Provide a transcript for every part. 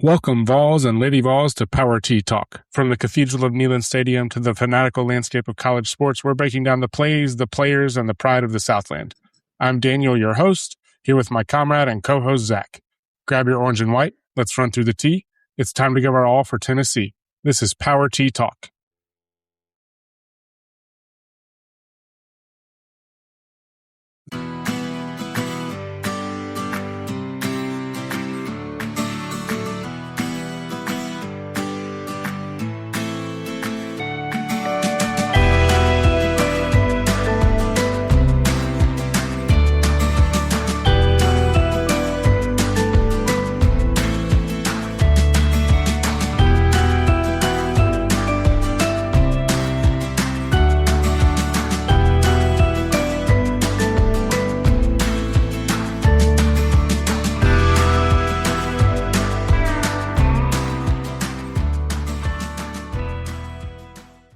Welcome, Vols and Lady Vols, to Power Tea Talk. From the Cathedral of Neyland Stadium to the fanatical landscape of college sports, we're breaking down the plays, the players, and the pride of the Southland. I'm Daniel, your host, here with my comrade and co-host, Zack. Grab your orange and white. Let's run through the tea. It's time to give our all for Tennessee. This is Power Tea Talk.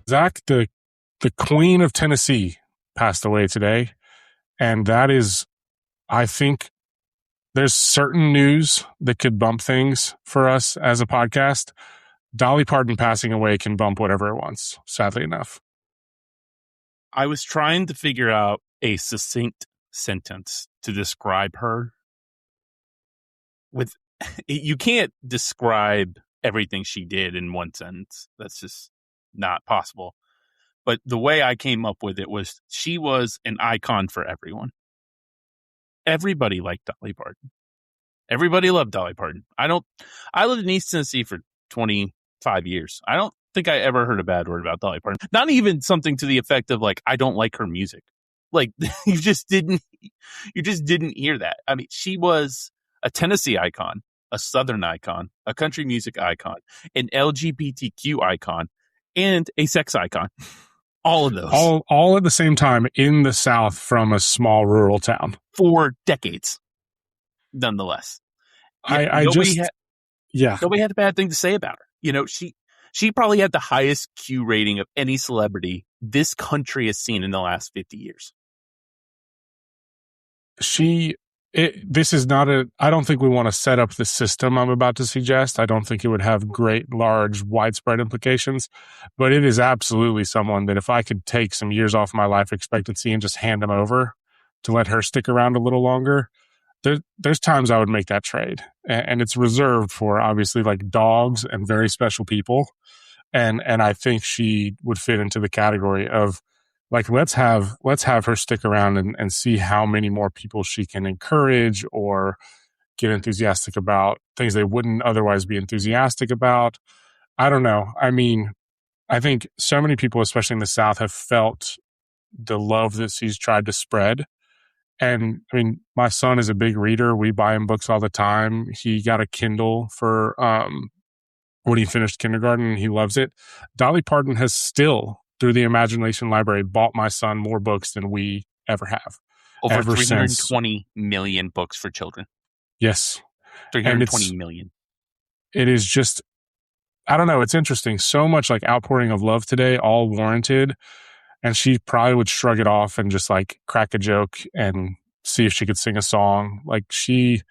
Zack, the Queen of Tennessee, passed away today. And that is, I think, there's certain news that could bump things for us as a podcast. Dolly Parton passing away can bump whatever it wants, sadly enough. I was trying to figure out a succinct sentence to describe her. You can't describe everything she did in one sentence. That's just not possible. But the way I came up with it was she was an icon for everyone. Everybody liked Dolly Parton. Everybody loved Dolly Parton. I lived in East Tennessee for 25 years. I don't think I ever heard a bad word about Dolly Parton. Not even something to the effect of like, I don't like her music. Like you just didn't hear that. I mean, she was a Tennessee icon, a Southern icon, a country music icon, an LGBTQ icon, and a sex icon. All of those. All at the same time in the South from a small rural town. For decades, nonetheless. Nobody had a bad thing to say about her. You know, she probably had the highest Q rating of any celebrity this country has seen in the last 50 years. This is not I don't think we want to set up the system I'm about to suggest. I don't think it would have great, large, widespread implications, but it is absolutely someone that if I could take some years off my life expectancy and just hand them over to let her stick around a little longer, there's times I would make that trade. And it's reserved for obviously like dogs and very special people. And I think she would fit into the category of like, let's have her stick around and see how many more people she can encourage or get enthusiastic about things they wouldn't otherwise be enthusiastic about. I don't know. I mean, I think so many people, especially in the South, have felt the love that she's tried to spread. And I mean, my son is a big reader. We buy him books all the time. He got a Kindle for when he finished kindergarten. He loves it. Dolly Parton has still, through the Imagination Library, bought my son more books than we ever have. Over 320 million books for children. Yes. 320 million. It is just, I don't know, it's interesting. So much like outpouring of love today, all warranted. And she probably would shrug it off and just like crack a joke and see if she could sing a song. Like she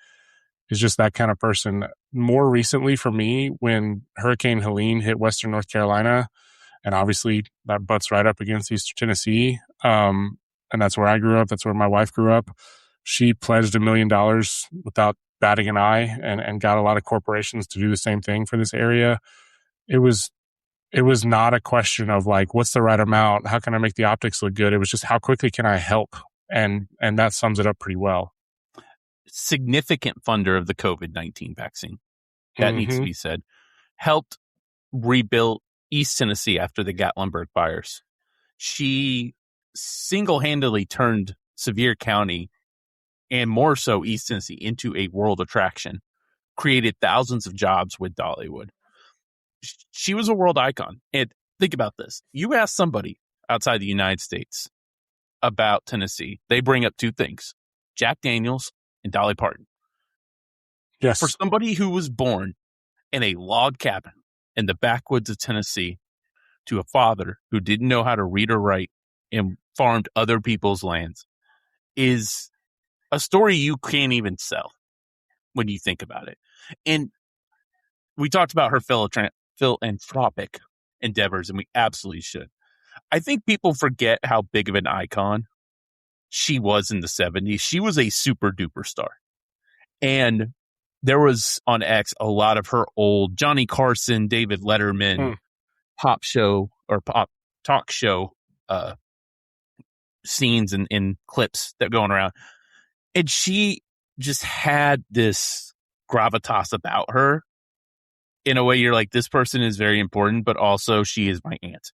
is just that kind of person. More recently for me, when Hurricane Helene hit Western North Carolina, and obviously that butts right up against Eastern Tennessee. And that's where I grew up. That's where my wife grew up. She pledged $1 million without batting an eye and got a lot of corporations to do the same thing for this area. It was not a question of like, what's the right amount? How can I make the optics look good? It was just how quickly can I help? And that sums it up pretty well. Significant funder of the COVID-19 vaccine. That needs to be said. Helped rebuild East Tennessee after the Gatlinburg fires. She single-handedly turned Sevier County, and more so East Tennessee, into a world attraction. Created thousands of jobs with Dollywood. She was a world icon. And think about this. You ask somebody outside the United States about Tennessee, they bring up two things. Jack Daniels and Dolly Parton. Yes. For somebody who was born in a log cabin in the backwoods of Tennessee to a father who didn't know how to read or write and farmed other people's lands is a story you can't even sell when you think about it. And we talked about her philanthropic endeavors, and we absolutely should. I think people forget how big of an icon she was in the 70s. She was a super duper star. And there was on X a lot of her old Johnny Carson, David Letterman pop show or pop talk show scenes and clips that going around. And she just had this gravitas about her in a way you're like, this person is very important, but also she is my aunt.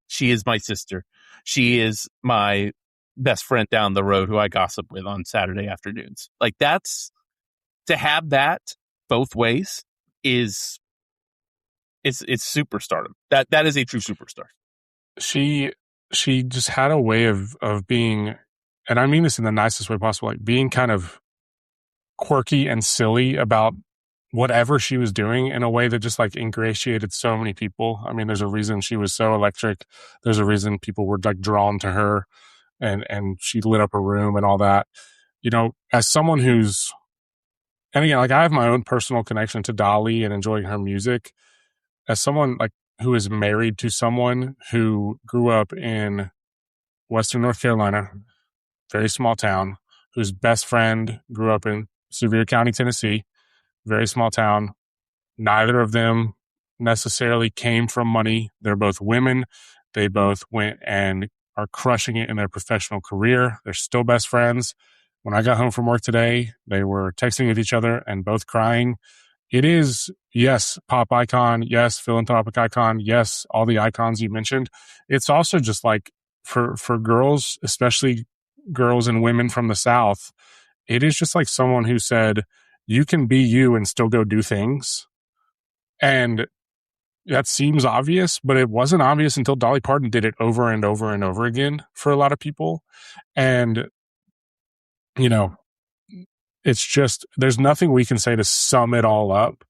She is my sister. She is my best friend down the road who I gossip with on Saturday afternoons. Like that's to have that both ways is it's superstardom. That is a true superstar. She just had a way of being, and I mean this in the nicest way possible, like being kind of quirky and silly about whatever she was doing in a way that just like ingratiated so many people. I mean, there's a reason she was so electric. There's a reason people were like drawn to her, and she lit up a room and all that. You know, as someone who's, and again, like I have my own personal connection to Dolly and enjoying her music. As someone like who is married to someone who grew up in Western North Carolina, very small town, whose best friend grew up in Sevier County, Tennessee, very small town. Neither of them necessarily came from money. They're both women. They both went and are crushing it in their professional career. They're still best friends. When I got home from work today, they were texting with each other and both crying. It is, yes, pop icon. Yes, philanthropic icon. Yes, all the icons you mentioned. It's also just like for girls, especially girls and women from the South, it is just like someone who said, you can be you and still go do things. And that seems obvious, but it wasn't obvious until Dolly Parton did it over and over and over again for a lot of people. And, you know, it's just, there's nothing we can say to sum it all up,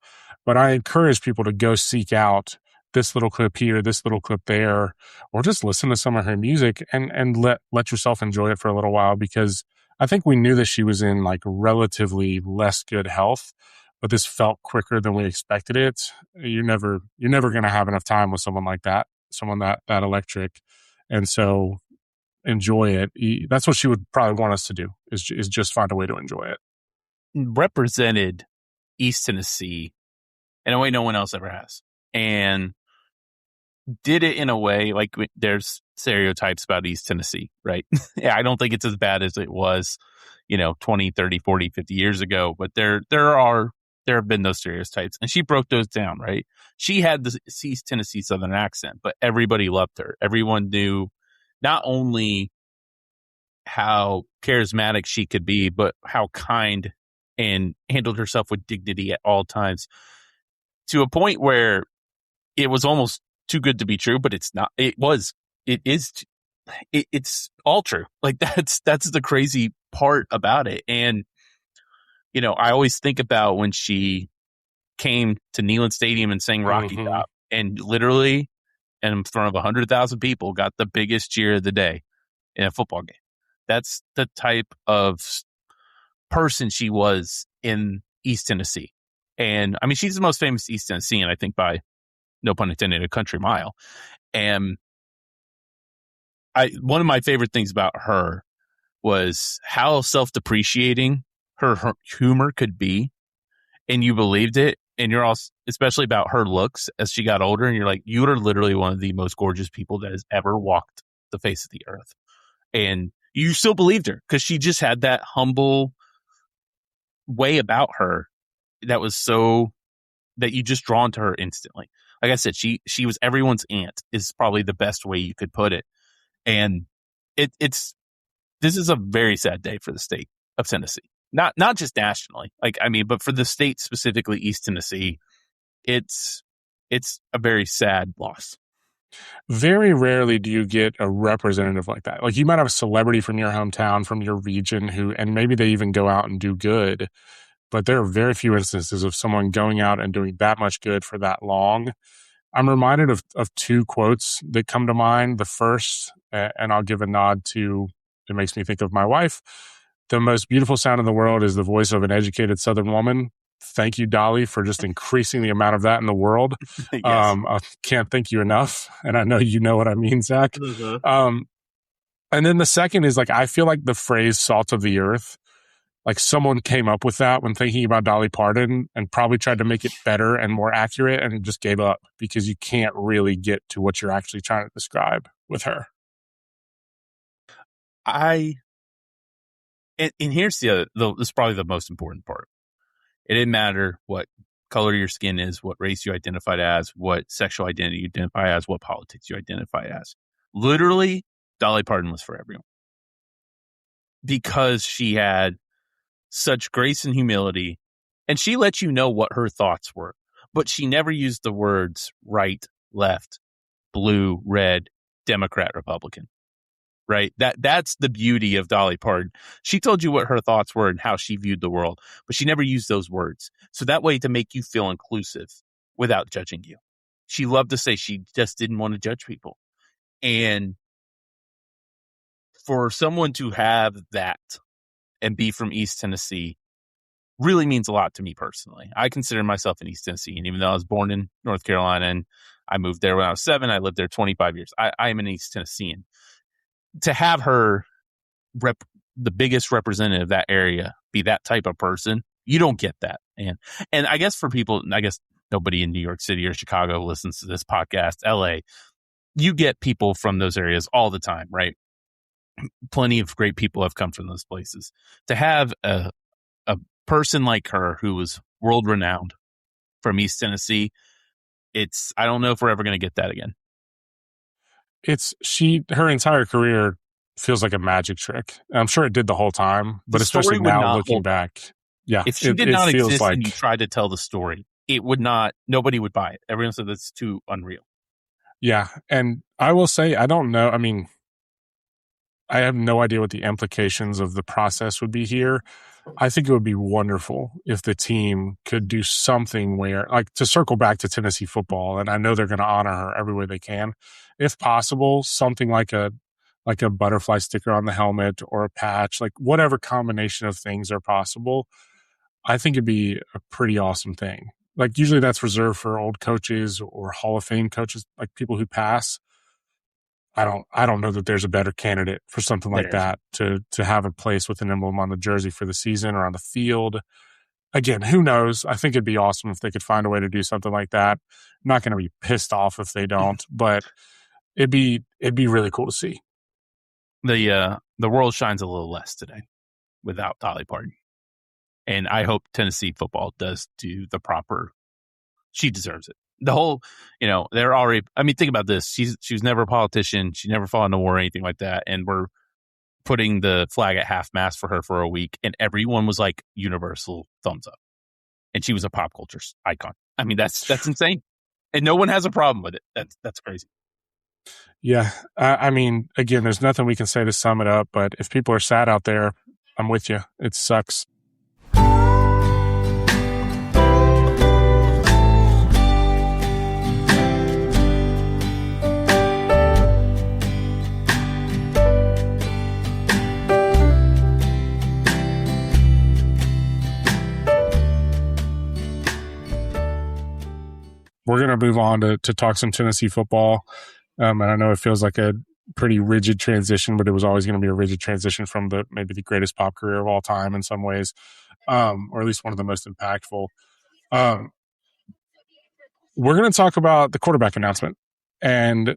but I encourage people to go seek out this little clip here, this little clip there, or just listen to some of her music and let yourself enjoy it for a little while, because I think we knew that she was in like relatively less good health, but this felt quicker than we expected it. You're never going to have enough time with someone like that, someone that electric. And so enjoy it. That's what she would probably want us to do is just find a way to enjoy it. Represented East Tennessee in a way no one else ever has. And did it in a way like there's stereotypes about East Tennessee, right? Yeah, I don't think it's as bad as it was, 20, 30, 40, 50 years ago, but there have been those stereotypes, and she broke those down, right? She had the East Tennessee Southern accent, but everybody loved her. Everyone knew not only how charismatic she could be, but how kind and handled herself with dignity at all times, to a point where it was almost too good to be true, but it's not. It's all true. Like that's the crazy part about it. And, I always think about when she came to Neyland Stadium and sang Rocky Top, and literally in front of 100,000 people got the biggest cheer of the day in a football game. That's the type of person she was in East Tennessee. And I mean, she's the most famous East Tennessean, I think, by no pun intended, a country mile. And one of my favorite things about her was how self-depreciating her humor could be, and you believed it. And you're also, especially about her looks as she got older, and you're like, you are literally one of the most gorgeous people that has ever walked the face of the earth. And you still believed her because she just had that humble way about her that was so that you just drawn to her instantly. Like I said, she was everyone's aunt is probably the best way you could put it. And this is a very sad day for the state of Tennessee. Not just nationally, but for the state specifically, East Tennessee, it's a very sad loss. Very rarely do you get a representative like that. Like you might have a celebrity from your hometown, from your region and maybe they even go out and do good, but there are very few instances of someone going out and doing that much good for that long. I'm reminded of two quotes that come to mind. The first, and I'll give a nod to, it makes me think of my wife. The most beautiful sound in the world is the voice of an educated Southern woman. thank you, Dolly, for just increasing the amount of that in the world. Yes. I can't thank you enough. And I know you know what I mean, Zach. Mm-hmm. And then the second is like, I feel like the phrase salt of the earth, like someone came up with that when thinking about Dolly Parton and probably tried to make it better and more accurate and just gave up because you can't really get to what you're actually trying to describe with her. And here's this is probably the most important part. It didn't matter what color your skin is, what race you identified as, what sexual identity you identify as, what politics you identify as. Literally, Dolly Parton was for everyone because she had such grace and humility, and she let you know what her thoughts were, but she never used the words right, left, blue, red, Democrat, Republican. Right? That's the beauty of Dolly Parton. She told you what her thoughts were and how she viewed the world, but she never used those words. So that way to make you feel inclusive without judging you. She loved to say she just didn't want to judge people. And for someone to have that and be from East Tennessee really means a lot to me personally. I consider myself an East Tennessean, even though I was born in North Carolina and I moved there when I was 7. I lived there 25 years. I am an East Tennessean. To have her the biggest representative of that area be that type of person, you don't get that. And I guess for people, I guess nobody in New York City or Chicago listens to this podcast, LA, you get people from those areas all the time, right? Plenty of great people have come from those places. To have a person like her who was world renowned from East Tennessee, I don't know if we're ever going to get that again. Her entire career feels like a magic trick. I'm sure it did the whole time, but especially now looking back. Yeah. If she did not exist like, and you tried to tell the story, nobody would buy it. Everyone said that's too unreal. Yeah. And I will say, I don't know. I mean, I have no idea what the implications of the process would be here. I think it would be wonderful if the team could do something where, like, to circle back to Tennessee football, and I know they're going to honor her every way they can. If possible, something like a butterfly sticker on the helmet or a patch, like whatever combination of things are possible, I think it'd be a pretty awesome thing. Like usually that's reserved for old coaches or Hall of Fame coaches, like people who pass. I don't know that there's a better candidate for something like that to have a place with an emblem on the jersey for the season or on the field. Again, who knows? I think it'd be awesome if they could find a way to do something like that. I'm not going to be pissed off if they don't, but it'd be really cool to see. The world shines a little less today without Dolly Parton. And I hope Tennessee football does do the proper. She deserves it. The whole, they're already. I mean, think about this. She was never a politician. She never fought in a war or anything like that. And we're putting the flag at half mast for her for a week, and everyone was like universal thumbs up. And she was a pop culture icon. I mean, that's insane, and no one has a problem with it. That's crazy. Yeah, I mean, again, there's nothing we can say to sum it up. But if people are sad out there, I'm with you. It sucks. We're going to move on to talk some Tennessee football. And I know it feels like a pretty rigid transition, but it was always going to be a rigid transition from maybe the greatest pop career of all time in some ways, or at least one of the most impactful. We're going to talk about the quarterback announcement. And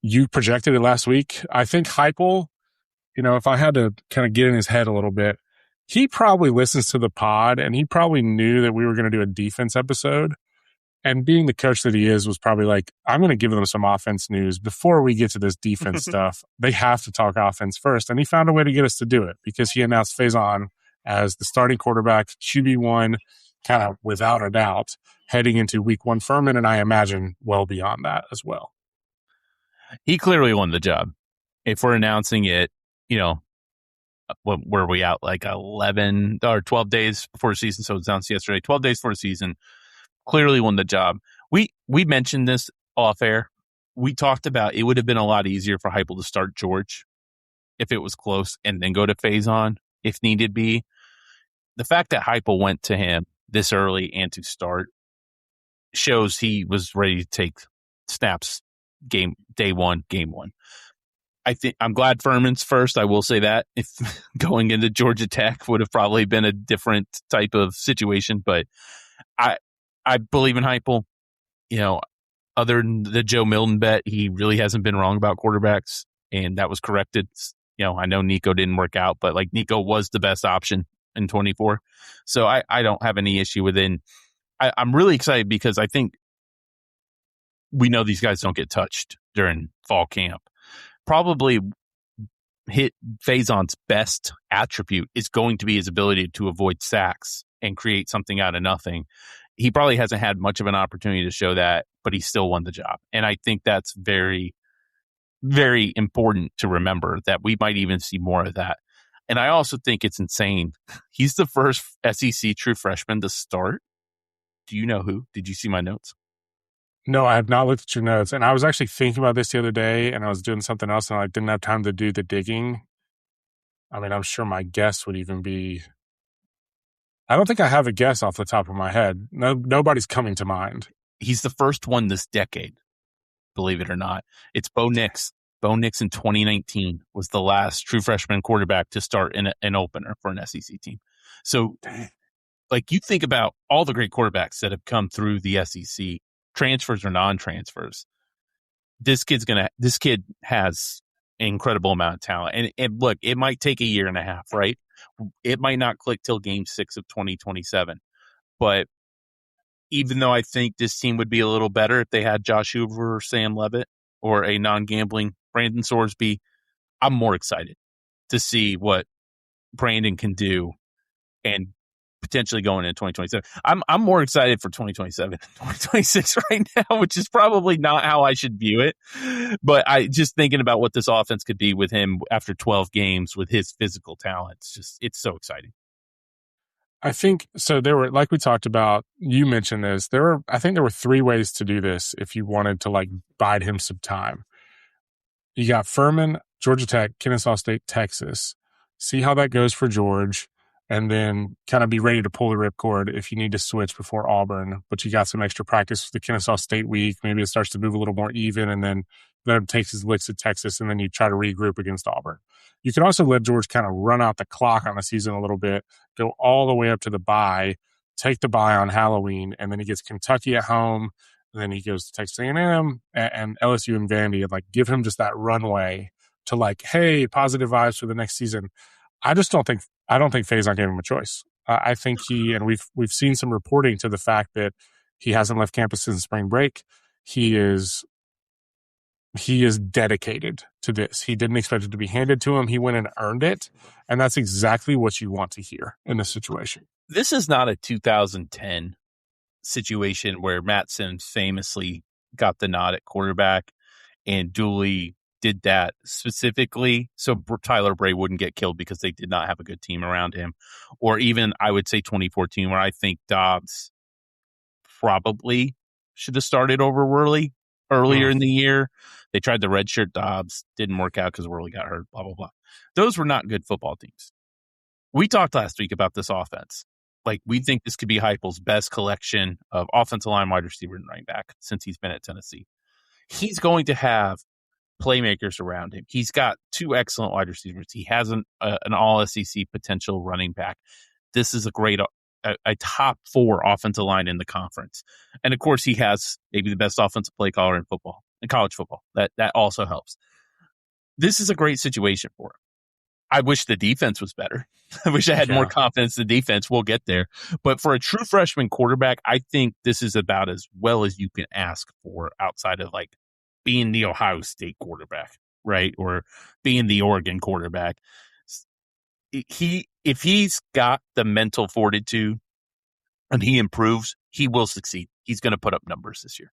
you projected it last week. I think Heupel, if I had to kind of get in his head a little bit, he probably listens to the pod and he probably knew that we were going to do a defense episode. And being the coach that he is was probably like, I'm going to give them some offense news before we get to this defense stuff. They have to talk offense first. And he found a way to get us to do it because he announced Faizon as the starting quarterback, QB1, kind of without a doubt, heading into week 1 Furman, and I imagine well beyond that as well. He clearly won the job. If we're announcing it, what were we out like 11 or 12 days before the season? So it was announced yesterday, 12 days before the season. Clearly won the job. We mentioned this off air. We talked about it would have been a lot easier for Heupel to start George if it was close and then go to Faizon if needed be. The fact that Heupel went to him this early and to start shows he was ready to take snaps day one, game one. I think I'm glad Furman's first. I will say that if going into Georgia Tech would have probably been a different type of situation, but I believe in Heupel. You know, other than the Joe Milton bet, he really hasn't been wrong about quarterbacks, and that was corrected. You know, I know Nico didn't work out, but like Nico was the best option in 24, so I don't have any issue with it. I'm really excited because I think we know these guys don't get touched during fall camp. Probably hit Faizon's best attribute is going to be his ability to avoid sacks and create something out of nothing. He probably hasn't had much of an opportunity to show that, but he still won the job. And I think that's very, very important to remember that we might even see more of that. And I also think it's insane. He's the first SEC true freshman to start. Do you know who? Did you see my notes? No, I have not looked at your notes. And I was actually thinking about this the other day, and I was doing something else, and I didn't have time to do the digging. I mean, I'm sure my guess would even be... I don't think I have a guess off the top of my head. Nobody's coming to mind. He's the first one this decade, believe it or not. It's Bo Nix. Bo Nix in 2019 was the last true freshman quarterback to start in an opener for an SEC team. So, like, you think about all the great quarterbacks that have come through the SEC, transfers or non-transfers. This kid has an incredible amount of talent. And look, it might take a year and a half, right? It might not click till game 6 of 2027. But even though I think this team would be a little better if they had Josh Hoover or Sam Levitt or a non-gambling Brandon Sorsby, I'm more excited to see what Brandon can do and potentially going into 2027. I'm more excited for 2027 and 2026 right now, which is probably not how I should view it. But I just thinking about what this offense could be with him after 12 games with his physical talents. It's so exciting. I think so. There were, like we talked about, you mentioned this. I think there were 3 ways to do this if you wanted to like bide him some time. You got Furman, Georgia Tech, Kennesaw State, Texas. See how that goes for George, and then kind of be ready to pull the ripcord if you need to switch before Auburn. But you got some extra practice for the Kennesaw State week. Maybe it starts to move a little more even, and then let him take his licks at Texas, and then you try to regroup against Auburn. You can also let George kind of run out the clock on the season a little bit, go all the way up to the bye, take the bye on Halloween, and then he gets Kentucky at home, and then he goes to Texas A&M and LSU and Vandy, and like give him just that runway to like, hey, positive vibes for the next season. I don't think Faizon gave him a choice. I think and we've seen some reporting to the fact that he hasn't left campus since spring break. He is dedicated to this. He didn't expect it to be handed to him. He went and earned it, and that's exactly what you want to hear in this situation. This is not a 2010 situation where Matt Sims famously got the nod at quarterback and Dooley did that specifically so Tyler Bray wouldn't get killed because they did not have a good team around him. Or even, I would say 2014, where I think Dobbs probably should have started over Worley earlier in the year. They tried the redshirt Dobbs, didn't work out because Worley got hurt, blah, blah, blah. Those were not good football teams. We talked last week about this offense. Like, we think this could be Heupel's best collection of offensive line, wide receiver, and running back since he's been at Tennessee. He's going to have playmakers around him. He's got 2 excellent wide receivers. He has an all-SEC potential running back. This is a top 4 offensive line in the conference. And, of course, he has maybe the best offensive play caller in college football. That also helps. This is a great situation for him. I wish the defense was better. I wish I had more confidence in the defense. We'll get there. But for a true freshman quarterback, I think this is about as well as you can ask for outside of like being the Ohio State quarterback, right? Or being the Oregon quarterback. If he's got the mental fortitude and he improves, he will succeed. He's going to put up numbers this year.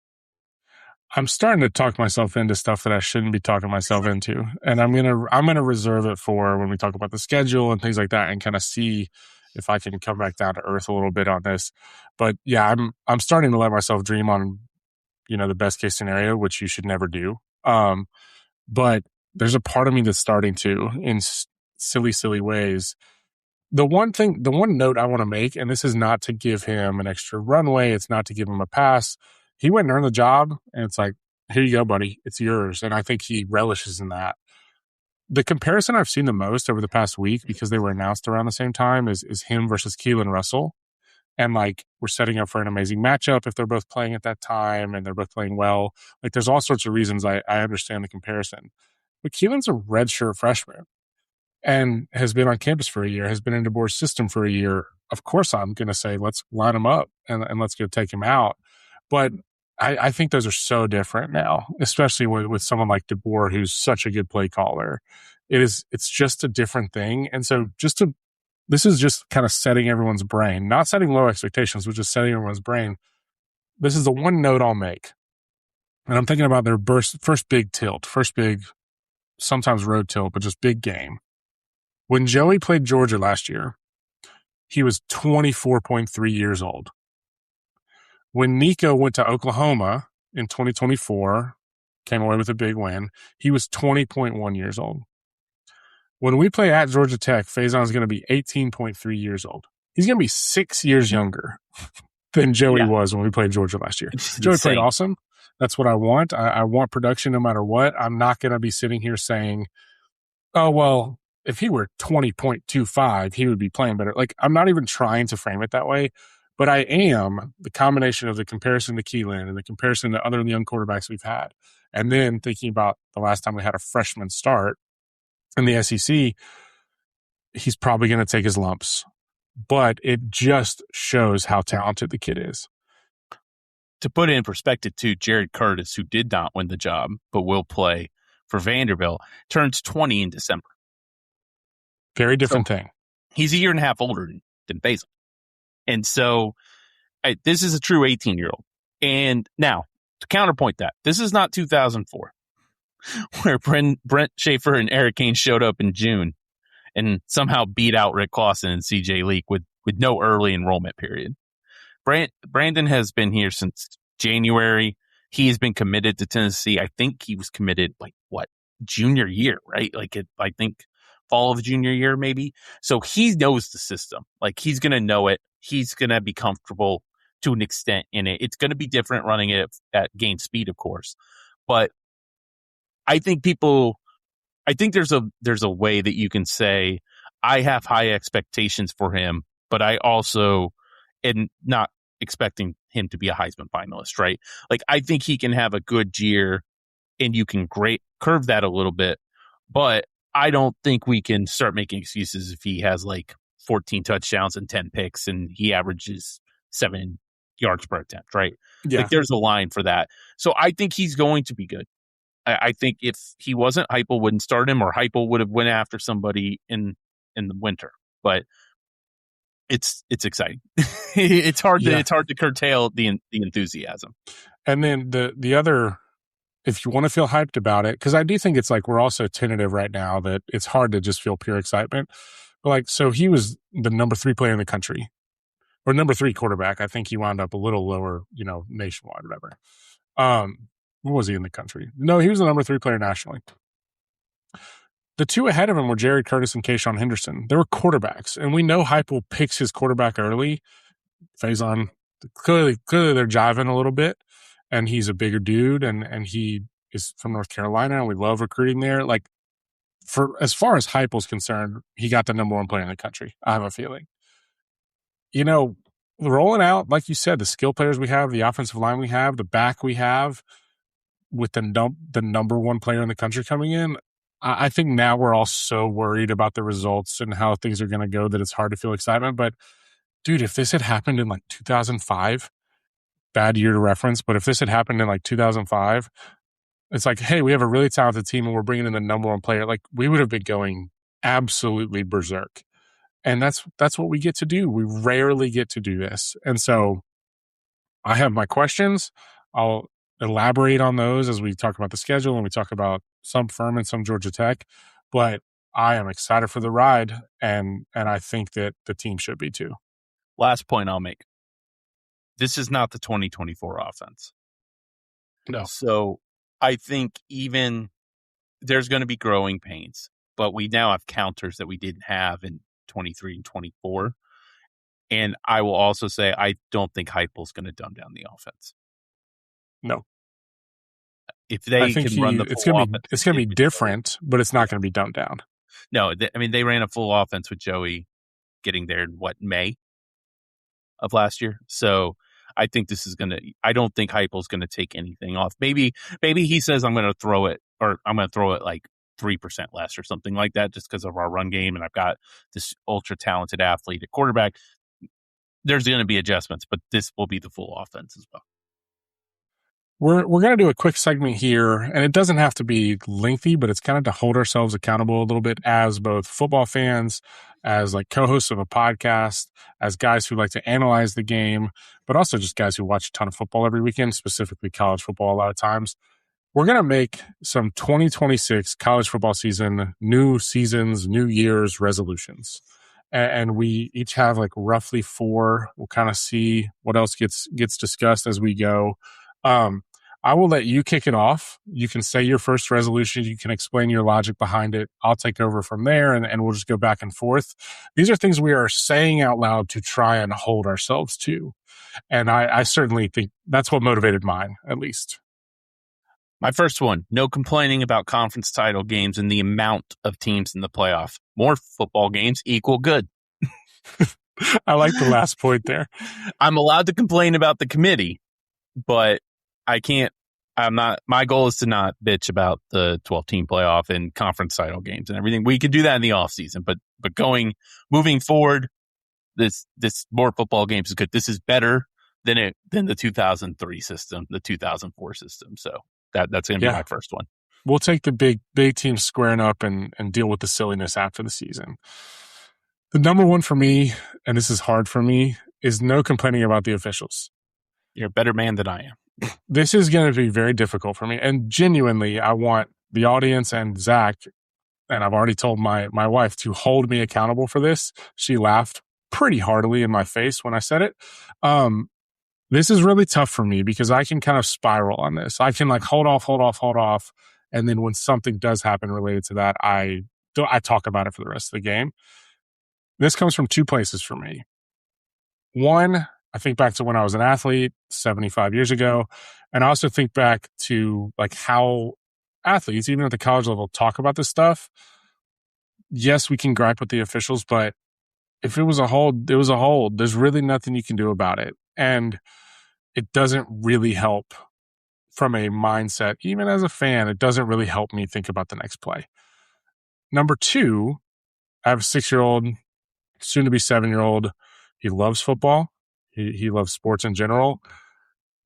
I'm starting to talk myself into stuff that I shouldn't be talking myself into. And I'm gonna reserve it for when we talk about the schedule and things like that and kind of see if I can come back down to earth a little bit on this. But yeah, I'm starting to let myself dream on, the best case scenario, which you should never do. But there's a part of me that's starting to, in silly ways, The one note I want to make, and this is not to give him an extra runway, it's not to give him a pass. He went and earned the job, and it's like, here you go, buddy, it's yours. And I think he relishes in that. The comparison I've seen the most over the past week, because they were announced around the same time, is him versus Keelan Russell. And like, we're setting up for an amazing matchup if they're both playing at that time and they're both playing well. Like, there's all sorts of reasons I understand the comparison. But Keelan's a redshirt freshman and has been on campus for a year, has been in DeBoer's system for a year. Of course, I'm going to say, let's line him up and let's go take him out. But I think those are so different now, especially with someone like DeBoer, who's such a good play caller. It's just a different thing. And so this is just kind of setting everyone's brain, not setting low expectations, but just setting everyone's brain. This is the one note I'll make. And I'm thinking about their first big tilt, first big, sometimes road tilt, but just big game. When Joey played Georgia last year, he was 24.3 years old. When Nico went to Oklahoma in 2024, came away with a big win, he was 20.1 years old. When we play at Georgia Tech, Faizon is going to be 18.3 years old. He's going to be 6 years younger than Joey was when we played Georgia last year. Joey played awesome. That's what I want. I want production no matter what. I'm not going to be sitting here saying, oh, well, if he were 20.25, he would be playing better. Like, I'm not even trying to frame it that way, but I am the combination of the comparison to Keelan and the comparison to other young quarterbacks we've had. And then thinking about the last time we had a freshman start in the SEC, he's probably going to take his lumps, but it just shows how talented the kid is. To put it in perspective, too, Jared Curtis, who did not win the job but will play for Vanderbilt, turns 20 in December. Very different thing. He's a year and a half older than Faizon. And so this is a true 18-year-old. And now, to counterpoint that, this is not 2004, where Brent Schaefer and Eric Kane showed up in June and somehow beat out Rick Clausen and CJ Leak with no early enrollment period. Brandon has been here since January. He has been committed to Tennessee. I think he was committed junior year, right? I think fall of junior year, maybe. So he knows the system. Like, he's going to know it. He's going to be comfortable to an extent in it. It's going to be different running it at gain speed, of course. But I think there's a way that you can say, I have high expectations for him, but I also am not expecting him to be a Heisman finalist, right? Like, I think he can have a good year and you can curve that a little bit, but I don't think we can start making excuses if he has 14 touchdowns and 10 picks and he averages 7 yards per attempt, right? Yeah. There's a line for that. So I think he's going to be good. I think if he wasn't, Heupel wouldn't start him, or Heupel would have went after somebody in the winter. But it's exciting. It's hard to curtail the enthusiasm. And then the other, if you want to feel hyped about it, because I do think it's we're all so tentative right now that it's hard to just feel pure excitement. But so he was the number 3 player in the country, or number 3 quarterback. I think he wound up a little lower, nationwide, whatever. What was he in the country? No, he was the number 3 player nationally. The 2 ahead of him were Jared Curtis and Kayshawn Henderson. They were quarterbacks, and we know Heupel picks his quarterback early. Faizon, clearly they're jiving a little bit, and he's a bigger dude, and he is from North Carolina, and we love recruiting there. For as far as Heupel's concerned, he got the number 1 player in the country, I have a feeling. Rolling out, like you said, the skill players we have, the offensive line we have, the back we have, with the number 1 player in the country coming in, I think now we're all so worried about the results and how things are going to go that it's hard to feel excitement. But, dude, if this had happened in 2005, bad year to reference, but if this had happened in 2005, it's hey, we have a really talented team and we're bringing in the number 1 player. We would have been going absolutely berserk. And that's what we get to do. We rarely get to do this. And so I have my questions. I'll elaborate on those as we talk about the schedule and we talk about some Furman, some Georgia Tech. But I am excited for the ride, and I think that the team should be too. Last point I'll make. This is not the 2024 offense. No. So I think even there's going to be growing pains, but we now have counters that we didn't have in 23 and 24. And I will also say I don't think Heupel's going to dumb down the offense. No. If I they think can run the it's full gonna be offense it's with gonna be Joey. different, but it's not gonna be dumbed down. No, they ran a full offense with Joey getting there in May of last year. So I think this is I don't think Heupel's going to take anything off. Maybe he says I'm going to throw it like 3% less or something like that just because of our run game. And I've got this ultra talented athlete at quarterback. There's going to be adjustments, but this will be the full offense as well. We're going to do a quick segment here, and it doesn't have to be lengthy, but it's kind of to hold ourselves accountable a little bit as both football fans, as like co-hosts of a podcast, as guys who like to analyze the game, but also just guys who watch a ton of football every weekend, specifically college football a lot of times. We're going to make some 2026 college football season, new seasons, new years resolutions. And we each have like roughly 4. We'll kind of see what else gets discussed as we go. I will let you kick it off. You can say your first resolution. You can explain your logic behind it. I'll take over from there, and we'll just go back and forth. These are things we are saying out loud to try and hold ourselves to. And I certainly think that's what motivated mine, at least. My first one, no complaining about conference title games and the amount of teams in the playoff. More football games equal good. I like the last point there. I'm allowed to complain about the committee, but my goal is to not bitch about the 12-team playoff and conference title games and everything. We could do that in the off season, but moving forward, this more football games is good. This is better than the 2003 system, the 2004 system. So that's going to be my first one. We'll take the big teams squaring up and deal with the silliness after the season. The number one for me, and this is hard for me, is no complaining about the officials. You're a better man than I am. This is going to be very difficult for me. And genuinely, I want the audience and Zack, and I've already told my wife to hold me accountable for this. She laughed pretty heartily in my face when I said it. This is really tough for me because I can kind of spiral on this. I can like hold off. And then when something does happen related to that, I talk about it for the rest of the game. This comes from 2 places for me. One, I think back to when I was an athlete 75 years ago. And I also think back to like how athletes, even at the college level, talk about this stuff. Yes, we can gripe with the officials, but if it was a hold, it was a hold. There's really nothing you can do about it. And it doesn't really help from a mindset. Even as a fan, it doesn't really help me think about the next play. Number 2, I have a 6-year-old, soon to be 7-year-old. He loves football. He loves sports in general.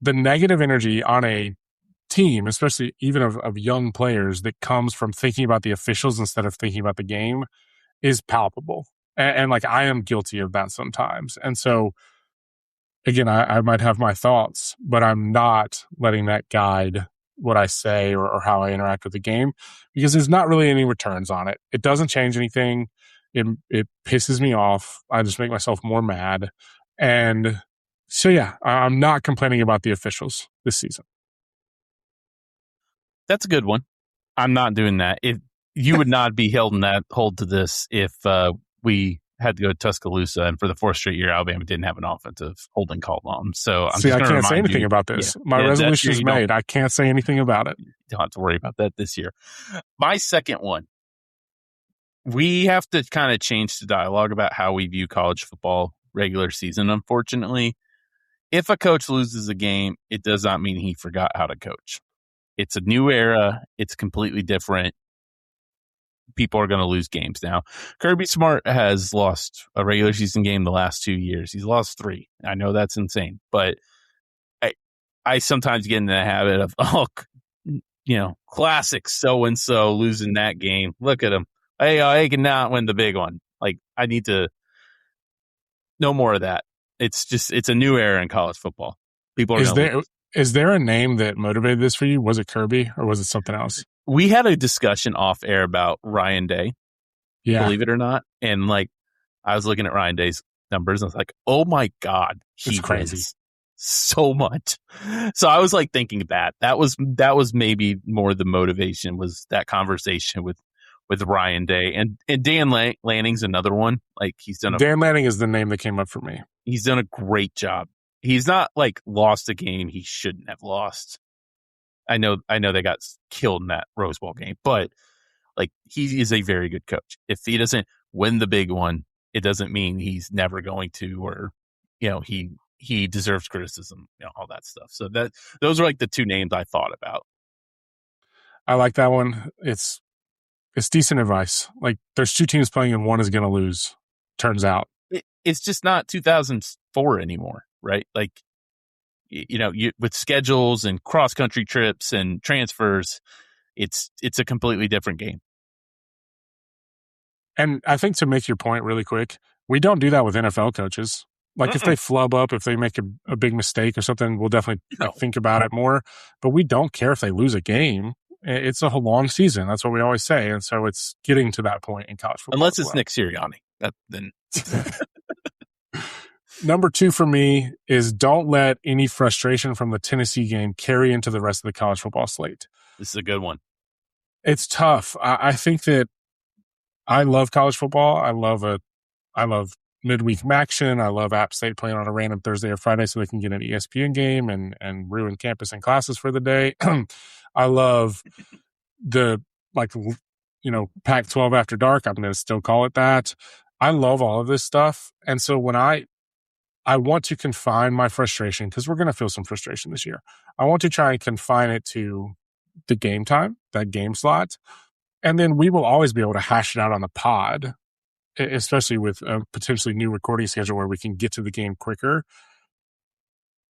The negative energy on a team, especially even of young players, that comes from thinking about the officials instead of thinking about the game is palpable. And like I am guilty of that sometimes. And so, again, I might have my thoughts, but I'm not letting that guide what I say or how I interact with the game because there's not really any returns on it. It doesn't change anything. It pisses me off. I just make myself more mad. And so, yeah, I'm not complaining about the officials this season. That's a good one. I'm not doing that. If you would not be hold to this if we had to go to Tuscaloosa and for the 4th straight year, Alabama didn't have an offensive holding call on. So I can't say anything about this. My resolution is made. I can't say anything about it. You don't have to worry about that this year. My second one, we have to kind of change the dialogue about how we view college football regular season, unfortunately. If a coach loses a game, it does not mean he forgot how to coach. It's a new era. It's completely different. People are going to lose games now. Kirby Smart has lost a regular season game the last 2 years. He's lost 3. I know that's insane, but I sometimes get in the habit of, classic so-and-so losing that game. Look at him. Hey, I cannot win the big one. Like, I need to no more of that. It's a new era in college football. People are Is there a name that motivated this for you? Was it Kirby or was it something else? We had a discussion off air about Ryan Day, believe it or not. And like, I was looking at Ryan Day's numbers and I was like, oh my God, it's crazy. So much. So I was like thinking that was maybe more the motivation was that conversation with with Ryan Day and Dan Lanning's another one. Like Dan Lanning is the name that came up for me. he's done a great job. He's not like lost a game he shouldn't have lost. I know they got killed in that Rose Bowl game, but like he is a very good coach. If he doesn't win the big one, it doesn't mean he's never going to, or he deserves criticism, all that stuff. So those are like the two names I thought about. I like that one. It's decent advice. Like there's two teams playing and one is going to lose. Turns out it's just not 2004 anymore, right? Like with schedules and cross country trips and transfers, it's a completely different game. And I think to make your point really quick, we don't do that with NFL coaches. Like if they flub up, if they make a big mistake or something, we'll definitely think about it more. But we don't care if they lose a game. It's a long season. That's what we always say. And so it's getting to that point in college football. Unless it's Nick Sirianni. Then Number 2 for me is don't let any frustration from the Tennessee game carry into the rest of the college football slate. This is a good one. It's tough. I think that I love college football. I love midweek action. I love App State playing on a random Thursday or Friday so they can get an ESPN game and ruin campus and classes for the day. I love the Pac-12 after dark. I'm going to still call it that. I love all of this stuff. And so when I want to confine my frustration, because we're going to feel some frustration this year. I want to try and confine it to the game time, that game slot. And then we will always be able to hash it out on the pod, especially with a potentially new recording schedule where we can get to the game quicker.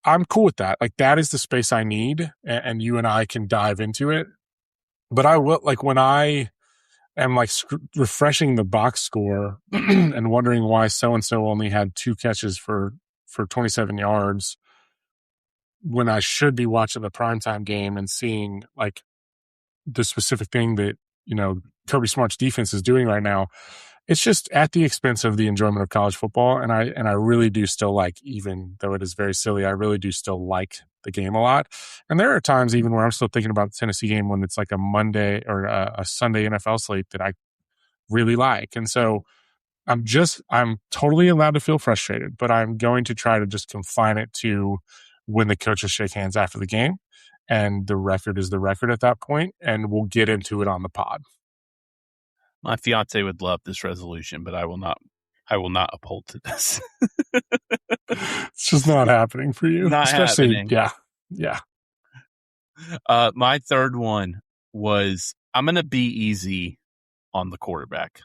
I'm cool with that. Like that is the space I need, and you and I can dive into it. But I will, like when I am like refreshing the box score and wondering why so-and-so only had 2 catches for 27 yards when I should be watching the primetime game and seeing like the specific thing that, Kirby Smart's defense is doing right now. It's just at the expense of the enjoyment of college football. And I really do still like, even though it is very silly, I really do still like the game a lot. And there are times even where I'm still thinking about the Tennessee game when it's like a Monday or a Sunday NFL slate that I really like. And so I'm totally allowed to feel frustrated, but I'm going to try to just confine it to when the coaches shake hands after the game, and the record is the record at that point, and we'll get into it on the pod. My fiance would love this resolution, but I will not uphold to this. It's just not happening for you. Not especially happening. Yeah. My third one was I'm going to be easy on the quarterback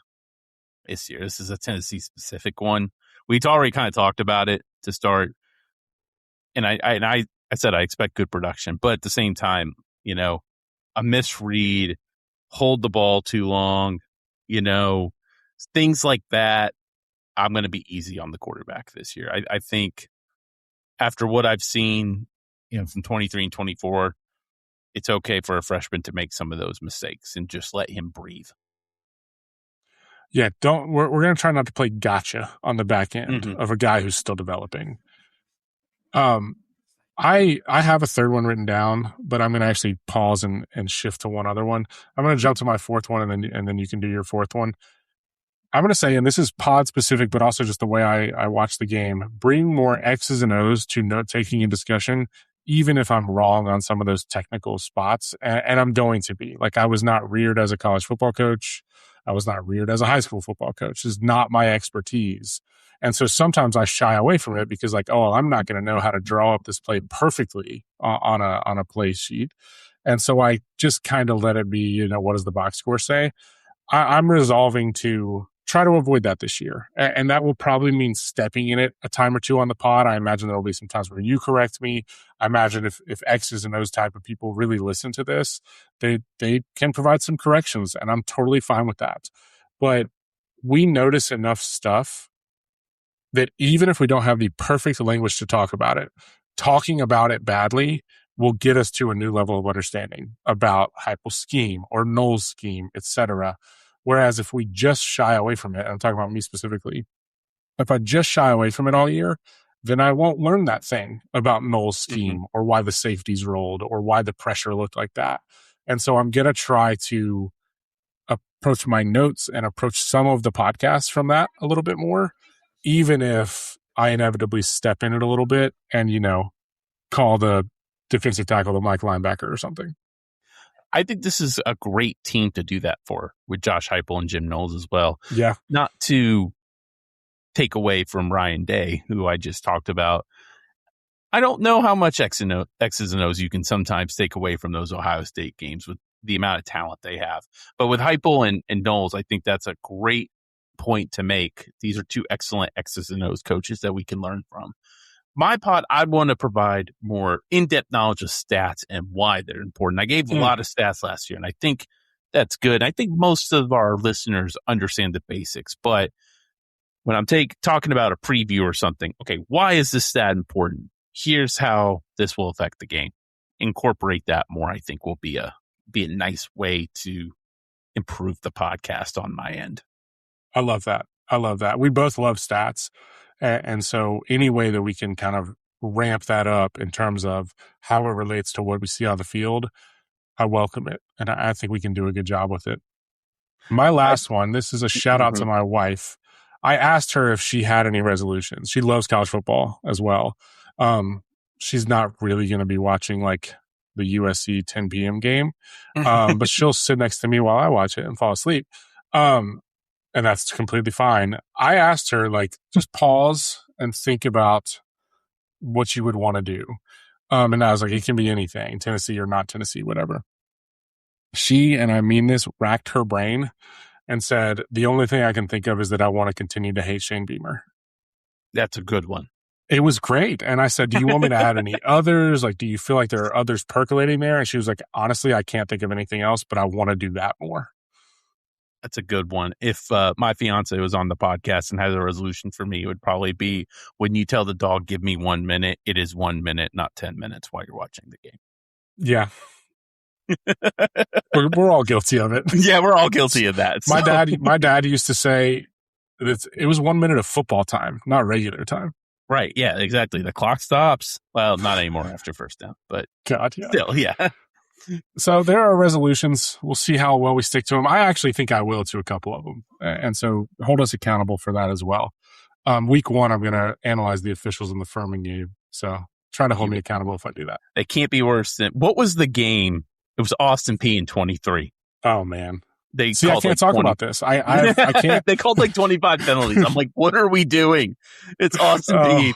this year. This is a Tennessee specific one. We'd already kind of talked about it to start. And I said I expect good production, but at the same time, a misread, hold the ball too long, things like that. I'm going to be easy on the quarterback this year. I think after what I've seen, from 23 and 24, it's okay for a freshman to make some of those mistakes and just let him breathe. Yeah, we're going to try not to play gotcha on the back end of a guy who's still developing. I have a third one written down, but I'm going to actually pause and shift to one other one. I'm going to jump to my fourth one, and then you can do your fourth one. I'm going to say, and this is pod specific, but also just the way I watch the game, bring more X's and O's to note taking in discussion, even if I'm wrong on some of those technical spots. And I'm going to be. Like, I was not reared as a college football coach. I was not reared as a high school football coach. It's not my expertise. And so sometimes I shy away from it because I'm not going to know how to draw up this play perfectly on a play sheet. And so I just kind of let it be, what does the box score say? I'm resolving to try to avoid that this year. And that will probably mean stepping in it a time or two on the pod. I imagine there will be some times where you correct me. I imagine if X's and those type of people really listen to this, they can provide some corrections, and I'm totally fine with that. But we notice enough stuff that even if we don't have the perfect language to talk about it, talking about it badly will get us to a new level of understanding about Heupel's scheme or Knowles' scheme, etc. Whereas if we just shy away from it, and I'm talking about me specifically, if I just shy away from it all year, then I won't learn that thing about Knowles' scheme or why the safeties rolled or why the pressure looked like that. And so I'm going to try to approach my notes and approach some of the podcasts from that a little bit more, even if I inevitably step in it a little bit and, call the defensive tackle the Mike linebacker or something. I think this is a great team to do that for, with Josh Heupel and Jim Knowles as well. Yeah. Not to take away from Ryan Day, who I just talked about. I don't know how much X's and O's you can sometimes take away from those Ohio State games with the amount of talent they have. But with Heupel and Knowles, I think that's a great point to make. These are two excellent X's and O's coaches that we can learn from. My pod, I want to provide more in-depth knowledge of stats and why they're important. I gave a lot of stats last year, and I think that's good. I think most of our listeners understand the basics, but when I'm talking about a preview or something, okay, why is this stat important? Here's how this will affect the game. Incorporate that more, I think, will be a nice way to improve the podcast on my end. I love that. We both love stats. And so any way that we can kind of ramp that up in terms of how it relates to what we see on the field, I welcome it. And I think we can do a good job with it. My last one, this is a shout out to my wife. I asked her if she had any resolutions. She loves college football as well. She's not really going to be watching like the USC 10 p.m. game, but she'll sit next to me while I watch it and fall asleep. And that's completely fine. I asked her, like, just pause and think about what you would want to do. And I was like, it can be anything, Tennessee or not Tennessee, whatever. She, and I mean this, racked her brain and said, the only thing I can think of is that I want to continue to hate Shane Beamer. That's a good one. It was great. And I said, do you want me to add any others? Like, do you feel like there are others percolating there? And she was like, honestly, I can't think of anything else, but I want to do that more. That's a good one. If my fiance was on the podcast and has a resolution for me, it would probably be when you tell the dog, give me 1 minute, it is 1 minute, not 10 minutes while you're watching the game. Yeah. we're all guilty of it. Yeah, we're all guilty of that. So. My dad used to say it was 1 minute of football time, not regular time. Right. Yeah, exactly. The clock stops. Well, not anymore after first down, but God, yeah. Still, yeah. So there are resolutions. We'll see how well we stick to them. I actually think I will to a couple of them. And so hold us accountable for that as well. Week 1, I'm going to analyze the officials in the Furman game. So try to hold me accountable if I do that. It can't be worse than, what was the game? It was Austin Peay in 23. Oh, man. I can't talk about this. I can't. They called like 25 penalties. I'm like, what are we doing? It's Austin Peay.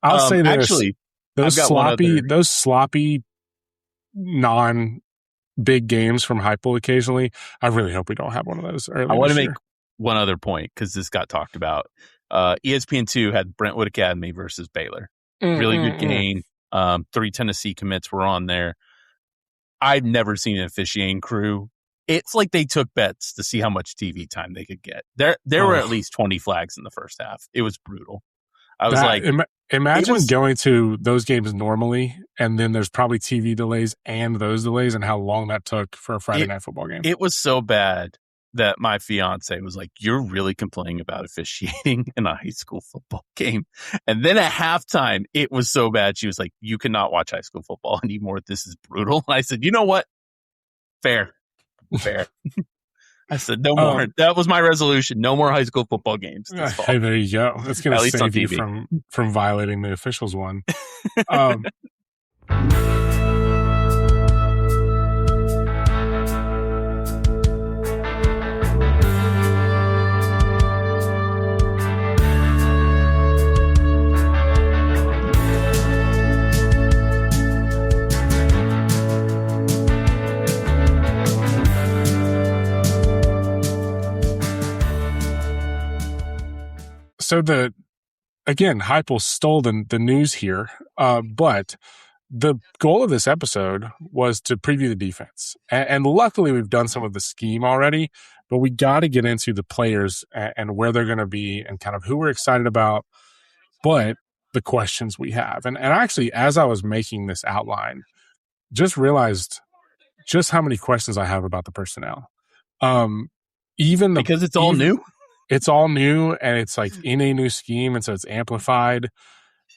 I'll say this. Actually, those sloppy non-big games from Heupel occasionally, I really hope we don't have one of those early. I want to make one other point because this got talked about. ESPN2 had Brentwood Academy versus Baylor. Really good game. 3 Tennessee commits were on there. I've never seen an officiating crew. It's like they took bets to see how much TV time they could get. There were at least 20 flags in the first half. It was brutal. I was imagine going to those games normally, and then there's probably TV delays and those delays, and how long that took for a Friday night football game. It was so bad that my fiance was like, "You're really complaining about officiating in a high school football game." And then at halftime, it was so bad. She was like, "You cannot watch high school football anymore. This is brutal." And I said, "You know what? Fair." I said, no more. That was my resolution. No more high school football games this fall. Hey, there you go. That's going to save you from violating the officials one. So Heupel stole the news here, but the goal of this episode was to preview the defense. And luckily we've done some of the scheme already, but we got to get into the players and where they're going to be and kind of who we're excited about, but the questions we have. And actually, as I was making this outline, just realized just how many questions I have about the personnel. Because it's all new? It's all new, and it's like in a new scheme, and so it's amplified.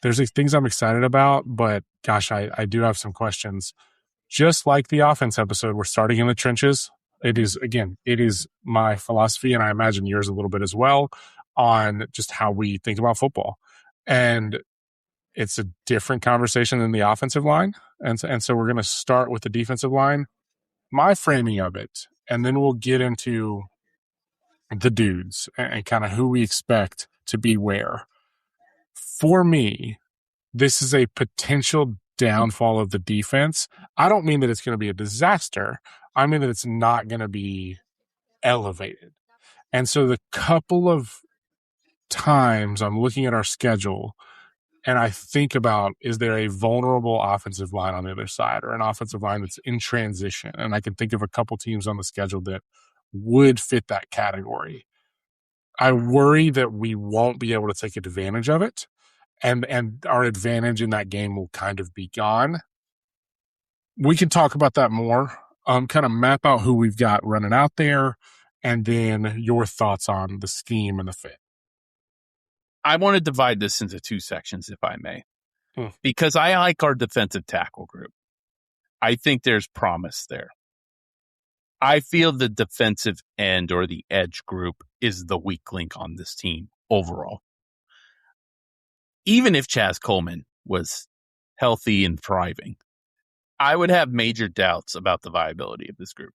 There's like things I'm excited about, but gosh, I do have some questions. Just like the offense episode, we're starting in the trenches. It is my philosophy, and I imagine yours a little bit as well, on just how we think about football. And it's a different conversation than the offensive line. And so we're going to start with the defensive line, my framing of it, and then we'll get into the dudes and kind of who we expect to be where. For me, this is a potential downfall of the defense. I don't mean that it's going to be a disaster. I mean that it's not going to be elevated. And so the couple of times I'm looking at our schedule and I think about, is there a vulnerable offensive line on the other side or an offensive line that's in transition? And I can think of a couple teams on the schedule that would fit that category. I worry that we won't be able to take advantage of it. And our advantage in that game will kind of be gone. We can talk about that more, kind of map out who we've got running out there, and then your thoughts on the scheme and the fit. I want to divide this into two sections, if I may, Hmm. because I like our defensive tackle group. I think there's promise there. I feel the defensive end or the edge group is the weak link on this team overall. Even if Chaz Coleman was healthy and thriving, I would have major doubts about the viability of this group.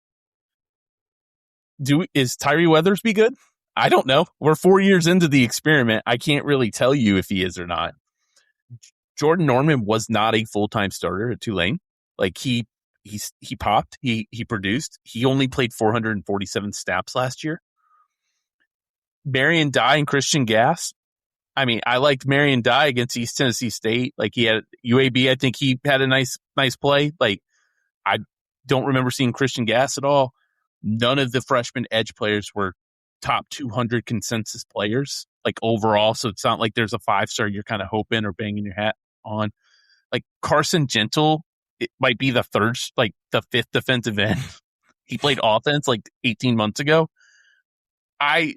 Is Tyree Weathersby good? I don't know. We're 4 years into the experiment. I can't really tell you if he is or not. Jordan Norman was not a full-time starter at Tulane. Like he popped, he produced. He only played 447 snaps last year. Marion Dye and Christian Gass. I mean, I liked Marion Dye against East Tennessee State. Like he had UAB, I think he had a nice play. Like I don't remember seeing Christian Gass at all. None of the freshman edge players were top 200 consensus players, like overall. So it's not like there's a 5-star you're kind of hoping or banging your hat on. Like Carson Gentle, it might be the fifth defensive end. He played offense like 18 months ago. I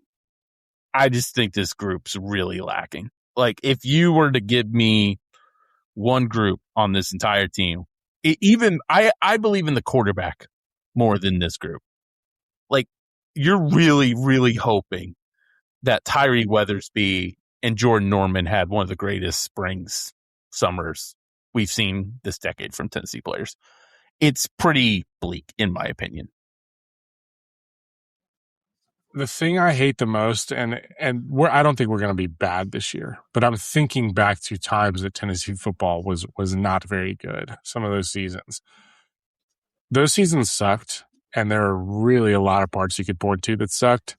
just think this group's really lacking. Like if you were to give me one group on this entire team, I believe in the quarterback more than this group. Like you're really, really hoping that Tyree Weathersby and Jordan Norman had one of the greatest summers we've seen this decade from Tennessee players. It's pretty bleak, in my opinion. The thing I hate the most, and I don't think we're going to be bad this year, but I'm thinking back to times that Tennessee football was not very good. Some of those seasons sucked, and there are really a lot of parts you could point to that sucked.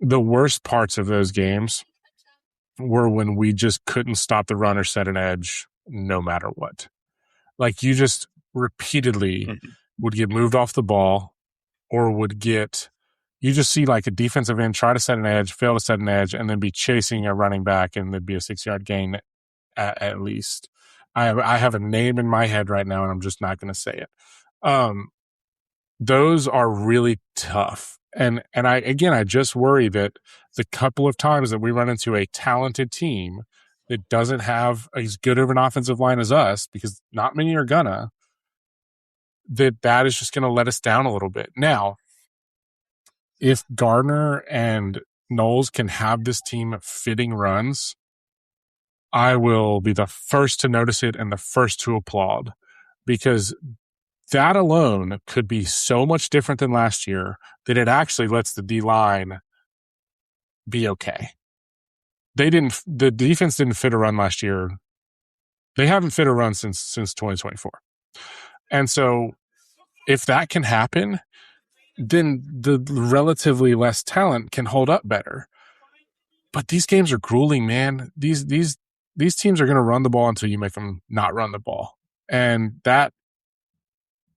The worst parts of those games were when we just couldn't stop the run or set an edge no matter what. Like you just repeatedly would get moved off the ball or you just see like a defensive end try to set an edge, fail to set an edge, and then be chasing a running back, and there'd be a 6-yard gain at least. I have a name in my head right now, and I'm just not going to say it. Those are really tough. And I just worry that the couple of times that we run into a talented team that doesn't have as good of an offensive line as us, because not many are gonna, that is just going to let us down a little bit. Now, if Gardner and Knowles can have this team fitting runs, I will be the first to notice it and the first to applaud, because that alone could be so much different than last year that it actually lets the D-line be okay. The defense didn't fit a run last year. They haven't fit a run since 2024. And so if that can happen, then the relatively less talent can hold up better. But these games are grueling, man. These teams are going to run the ball until you make them not run the ball. And that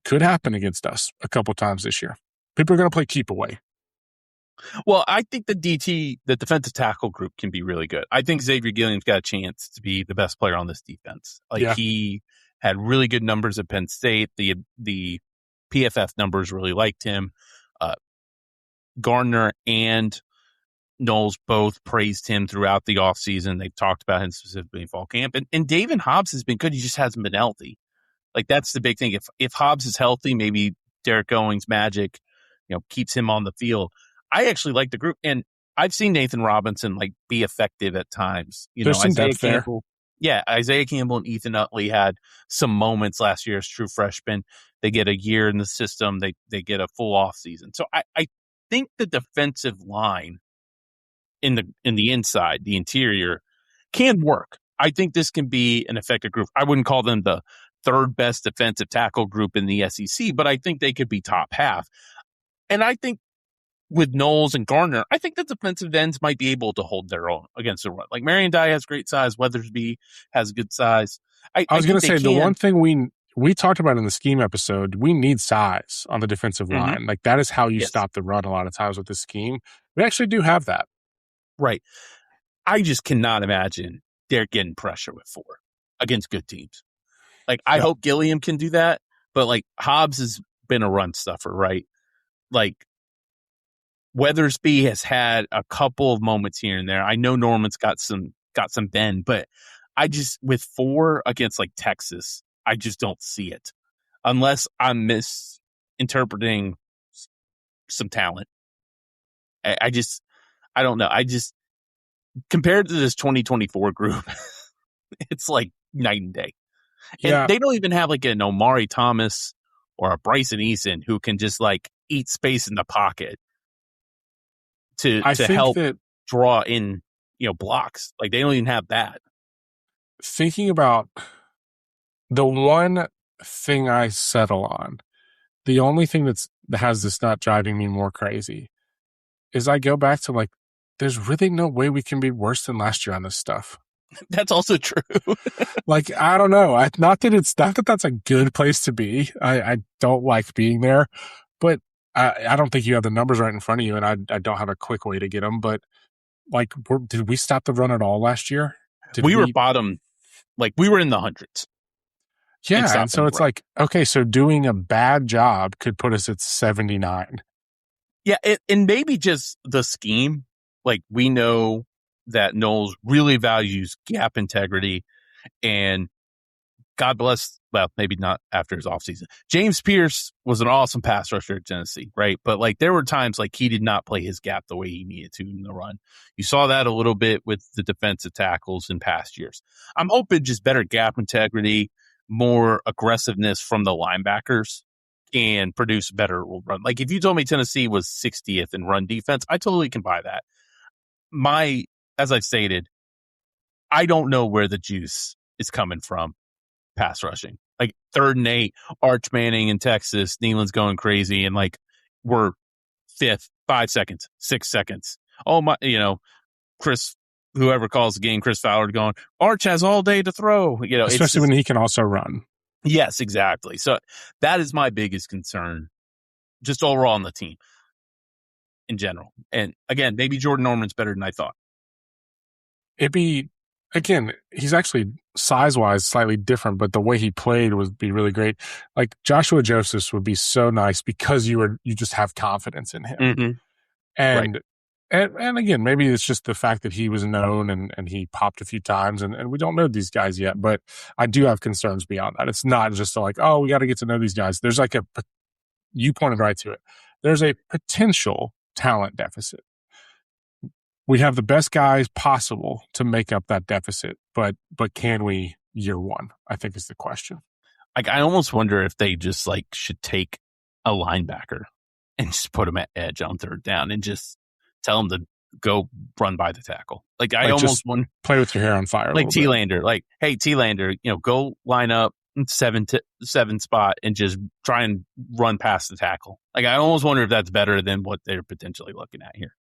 could happen against us a couple times this year. People are going to play keep away. Well, I think the defensive tackle group can be really good. I think Xavier Gilliam's got a chance to be the best player on this defense. He had really good numbers at Penn State. The PFF numbers really liked him. Gardner and Knowles both praised him throughout the offseason. They've talked about him specifically in fall camp. And David Hobbs has been good. He just hasn't been healthy. Like, that's the big thing. If Hobbs is healthy, maybe Derek Owings magic, keeps him on the field. I actually like the group, and I've seen Nathan Robinson like be effective at times. There's some Isaiah depth there. Campbell. Yeah, Isaiah Campbell and Ethan Utley had some moments last year as true freshmen. They get a year in the system. They get a full off season. So I think the defensive line in the inside, the interior, can work. I think this can be an effective group. I wouldn't call them the third best defensive tackle group in the SEC, but I think they could be top half. And I think with Knowles and Garner, I think the defensive ends might be able to hold their own against the run. Like Marion Dye has great size. Weathersby has good size. I was going to say the one thing we talked about in the scheme episode, we need size on the defensive line. Like that is how you stop the run a lot of times with this scheme. We actually do have that. Right. I just cannot imagine they're getting pressure with 4 against good teams. Like I hope Gilliam can do that, but like Hobbs has been a run stuffer, right? Like Weathersby has had a couple of moments here and there. I know Norman's got some bend, but I just with 4 against like Texas, I just don't see it unless I'm misinterpreting some talent. I don't know. Compared to this 2024 group, it's like night and day. And they don't even have like an Omari Thomas or a Bryson Eason who can just like eat space in the pocket to help draw in, blocks. Like they don't even have that. Thinking about the one thing I settle on, the only thing that has this not driving me more crazy is I go back to like, there's really no way we can be worse than last year on this stuff. That's also true. Like, I don't know. Not that that's a good place to be. I don't like being there, but I don't think you have the numbers right in front of you, and I don't have a quick way to get them. But like, did we stop the run at all last year? We were bottom, like we were in the hundreds. Yeah, and so it's like, okay, so doing a bad job could put us at 79. Yeah, and maybe just the scheme. Like we know that Knowles really values gap integrity, and God bless, well, maybe not after his offseason. James Pierce was an awesome pass rusher at Tennessee, right? But like there were times like he did not play his gap the way he needed to in the run. You saw that a little bit with the defensive tackles in past years. I'm hoping just better gap integrity, more aggressiveness from the linebackers, and produce better run. Like if you told me Tennessee was 60th in run defense, I totally can buy that. As I've stated, I don't know where the juice is coming from pass rushing. Like 3rd and 8, Arch Manning in Texas, Neyland's going crazy, and like we're 5th, 5 seconds, 6 seconds. Oh my, Chris, whoever calls the game, Chris Fowler going, Arch has all day to throw. Especially when he can also run. Yes, exactly. So that is my biggest concern, just overall on the team in general. And again, maybe Jordan Norman's better than I thought. Again, he's actually size-wise slightly different, but the way he played would be really great. Like Joshua Josephs would be so nice because you just have confidence in him. Mm-hmm. And, right. and again, maybe it's just the fact that he was known and he popped a few times and we don't know these guys yet, but I do have concerns beyond that. It's not just like, oh, we got to get to know these guys. There's like you pointed right to it. There's a potential talent deficit. We have the best guys possible to make up that deficit, but can we year one? I think is the question. Like I almost wonder if they just like should take a linebacker and just put him at edge on 3rd down and just tell him to go run by the tackle. Like I almost want to play with your hair on fire. Like T-Lander, like, hey T-Lander, go line up 7 spot and just try and run past the tackle. Like I almost wonder if that's better than what they're potentially looking at here.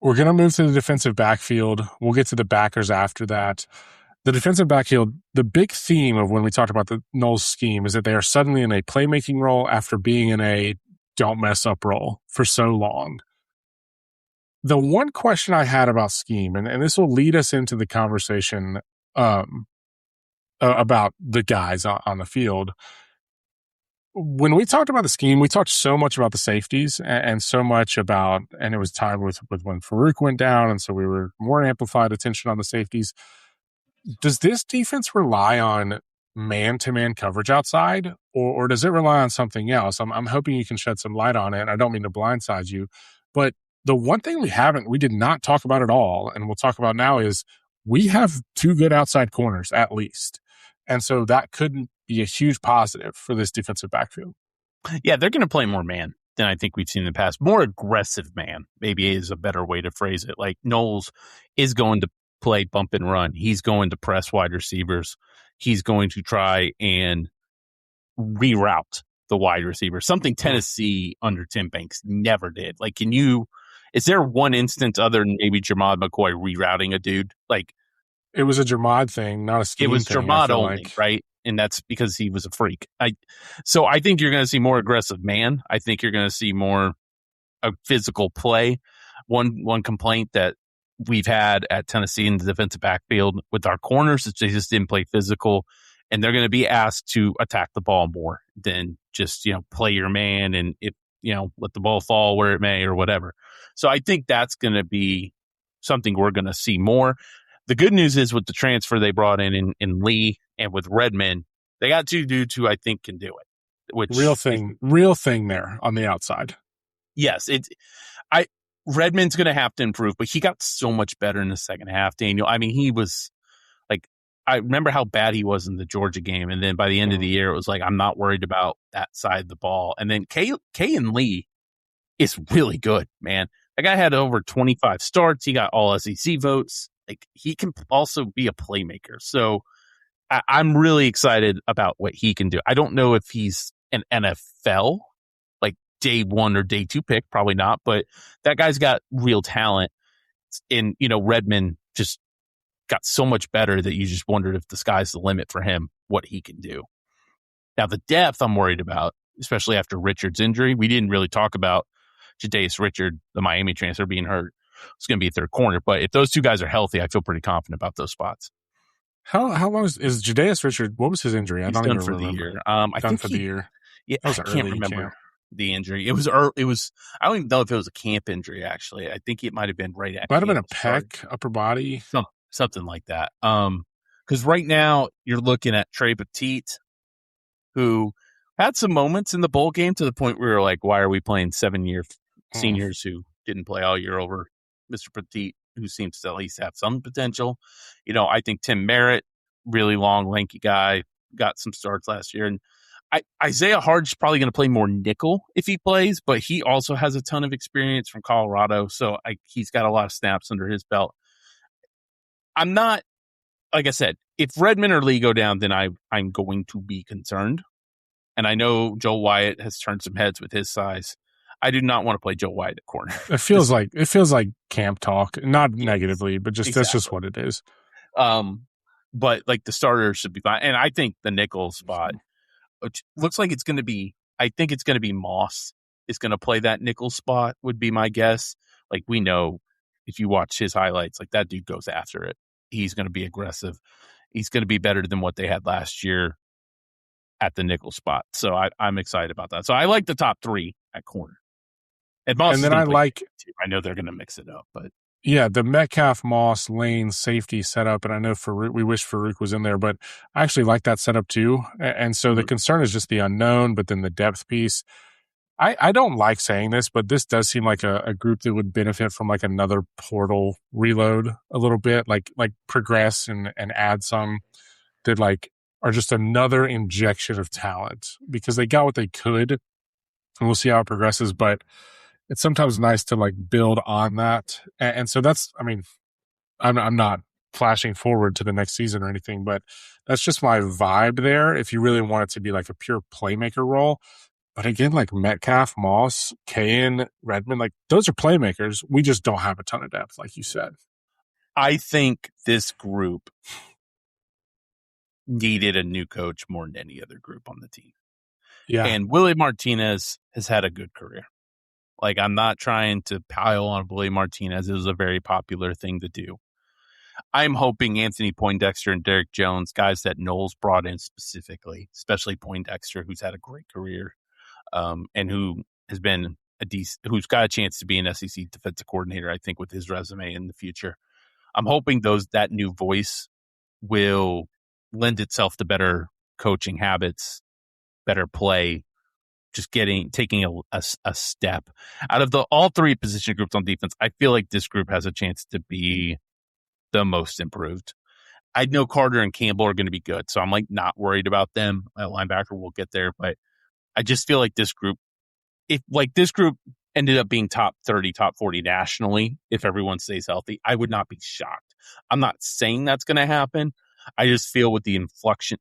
We're going to move to the defensive backfield. We'll get to the backers after that. The defensive backfield, the big theme of when we talked about the Knowles scheme is that they are suddenly in a playmaking role after being in a don't mess up role for so long. The one question I had about scheme, and this will lead us into the conversation about the guys on the field. When we talked about the scheme, we talked so much about the safeties and so much about, and it was timed with when Farouk went down, and so we were more amplified attention on the safeties. Does this defense rely on man-to-man coverage outside, or does it rely on something else? I'm hoping you can shed some light on it. And I don't mean to blindside you, but the one thing we did not talk about at all, and we'll talk about now, is we have two good outside corners at least. And so that could be a huge positive for this defensive backfield. Yeah, they're going to play more man than I think we've seen in the past. More aggressive man, maybe is a better way to phrase it. Like Knowles is going to play bump and run. He's going to press wide receivers. He's going to try and reroute the wide receiver, something Tennessee under Tim Banks never did. Like, is there one instance other than maybe Jermod McCoy rerouting a dude? Like, it was a Jermod thing, not a scheme it was thing. Jermod only, right? And that's because he was a freak. So I think you're going to see more aggressive man. I think you're going to see more a physical play. One complaint that we've had at Tennessee in the defensive backfield with our corners is they just didn't play physical, and they're going to be asked to attack the ball more than just, play your man and let the ball fall where it may or whatever. So I think that's going to be something we're going to see more. The good news is with the transfer they brought in Lee and with Redmond, they got two dudes who I think can do it. Which real thing there on the outside. Yes, Redmond's going to have to improve, but he got so much better in the second half, Daniel. I mean, he was like, I remember how bad he was in the Georgia game, and then by the end of the year, it was like, I'm not worried about that side of the ball. And then Kayin Lee is really good, man. That guy had over 25 starts. He got all SEC votes. Like, he can also be a playmaker. So I'm really excited about what he can do. I don't know if he's an NFL, like day 1 or day 2 pick, probably not, but that guy's got real talent. And, Redmond just got so much better that you just wondered if the sky's the limit for him, what he can do. Now, the depth I'm worried about, especially after Richard's injury. We didn't really talk about Jadaeus Richard, the Miami transfer, being hurt. It's going to be a third corner. But if those two guys are healthy, I feel pretty confident about those spots. How long is Jadaeus Richard? What was his injury? He's don't done even for remember. The year. I think for the year. Yeah, I can't remember the injury. It was. I don't even know if it was a camp injury. Actually, I think it might have been right at. Might have been a pec, upper body, something like that. Because right now you're looking at Trey Petite, who had some moments in the bowl game to the point where you're like, why are we playing 7-year seniors who didn't play all year over Mr. Petite, who seems to at least have some potential? I think Tim Merritt, really long, lanky guy, got some starts last year. And Isaiah Hard's probably going to play more nickel if he plays, but he also has a ton of experience from Colorado. So he's got a lot of snaps under his belt. I'm not, like I said, if Redmond or Lee go down, then I'm going to be concerned. And I know Joe Wyatt has turned some heads with his size. I do not want to play Joe Wyatt at corner. It feels like camp talk, not negatively, but just That's just what it is. But like the starters should be fine. And I think the nickel spot, which looks like it's going to be, I think it's going to be Moss is going to play that nickel spot, would be my guess. Like, we know if you watch his highlights, like that dude goes after it. He's going to be aggressive. He's going to be better than what they had last year at the nickel spot. So I'm excited about that. So I like the top 3 at corner. And Moss, and then I know they're going to mix it up, but yeah, the Metcalf, Moss, Lane safety setup, and I know we wish Farouk was in there, but I actually like that setup too. And so the concern is just the unknown, but then the depth piece. I don't like saying this, but this does seem like a group that would benefit from like another portal reload a little bit, like progress and add some that like are just another injection of talent because they got what they could, and we'll see how it progresses. But it's sometimes nice to like build on that, and so that's. I mean, I'm not flashing forward to the next season or anything, but that's just my vibe there. If you really want it to be like a pure playmaker role. But again, like Metcalf, Moss, Kayin, Redmond, like those are playmakers. We just don't have a ton of depth, like you said. I think this group needed a new coach more than any other group on the team. Yeah. And Willie Martinez has had a good career. Like, I'm not trying to pile on Willie Martinez. It was a very popular thing to do. I'm hoping Anthony Poindexter and Derek Jones, guys that Knowles brought in specifically, especially Poindexter, who's had a great career, and who has been who's got a chance to be an SEC defensive coordinator, I think, with his resume in the future. I'm hoping that new voice will lend itself to better coaching habits, better play, just taking a step. Out of all three position groups on defense, I feel like this group has a chance to be the most improved. I know Carter and Campbell are going to be good, so I'm like not worried about them. At linebacker, we'll get there, but I just feel like this group, if like this group ended up being top 30, top 40 nationally, if everyone stays healthy, I would not be shocked. I'm not saying that's going to happen. I just feel with the influx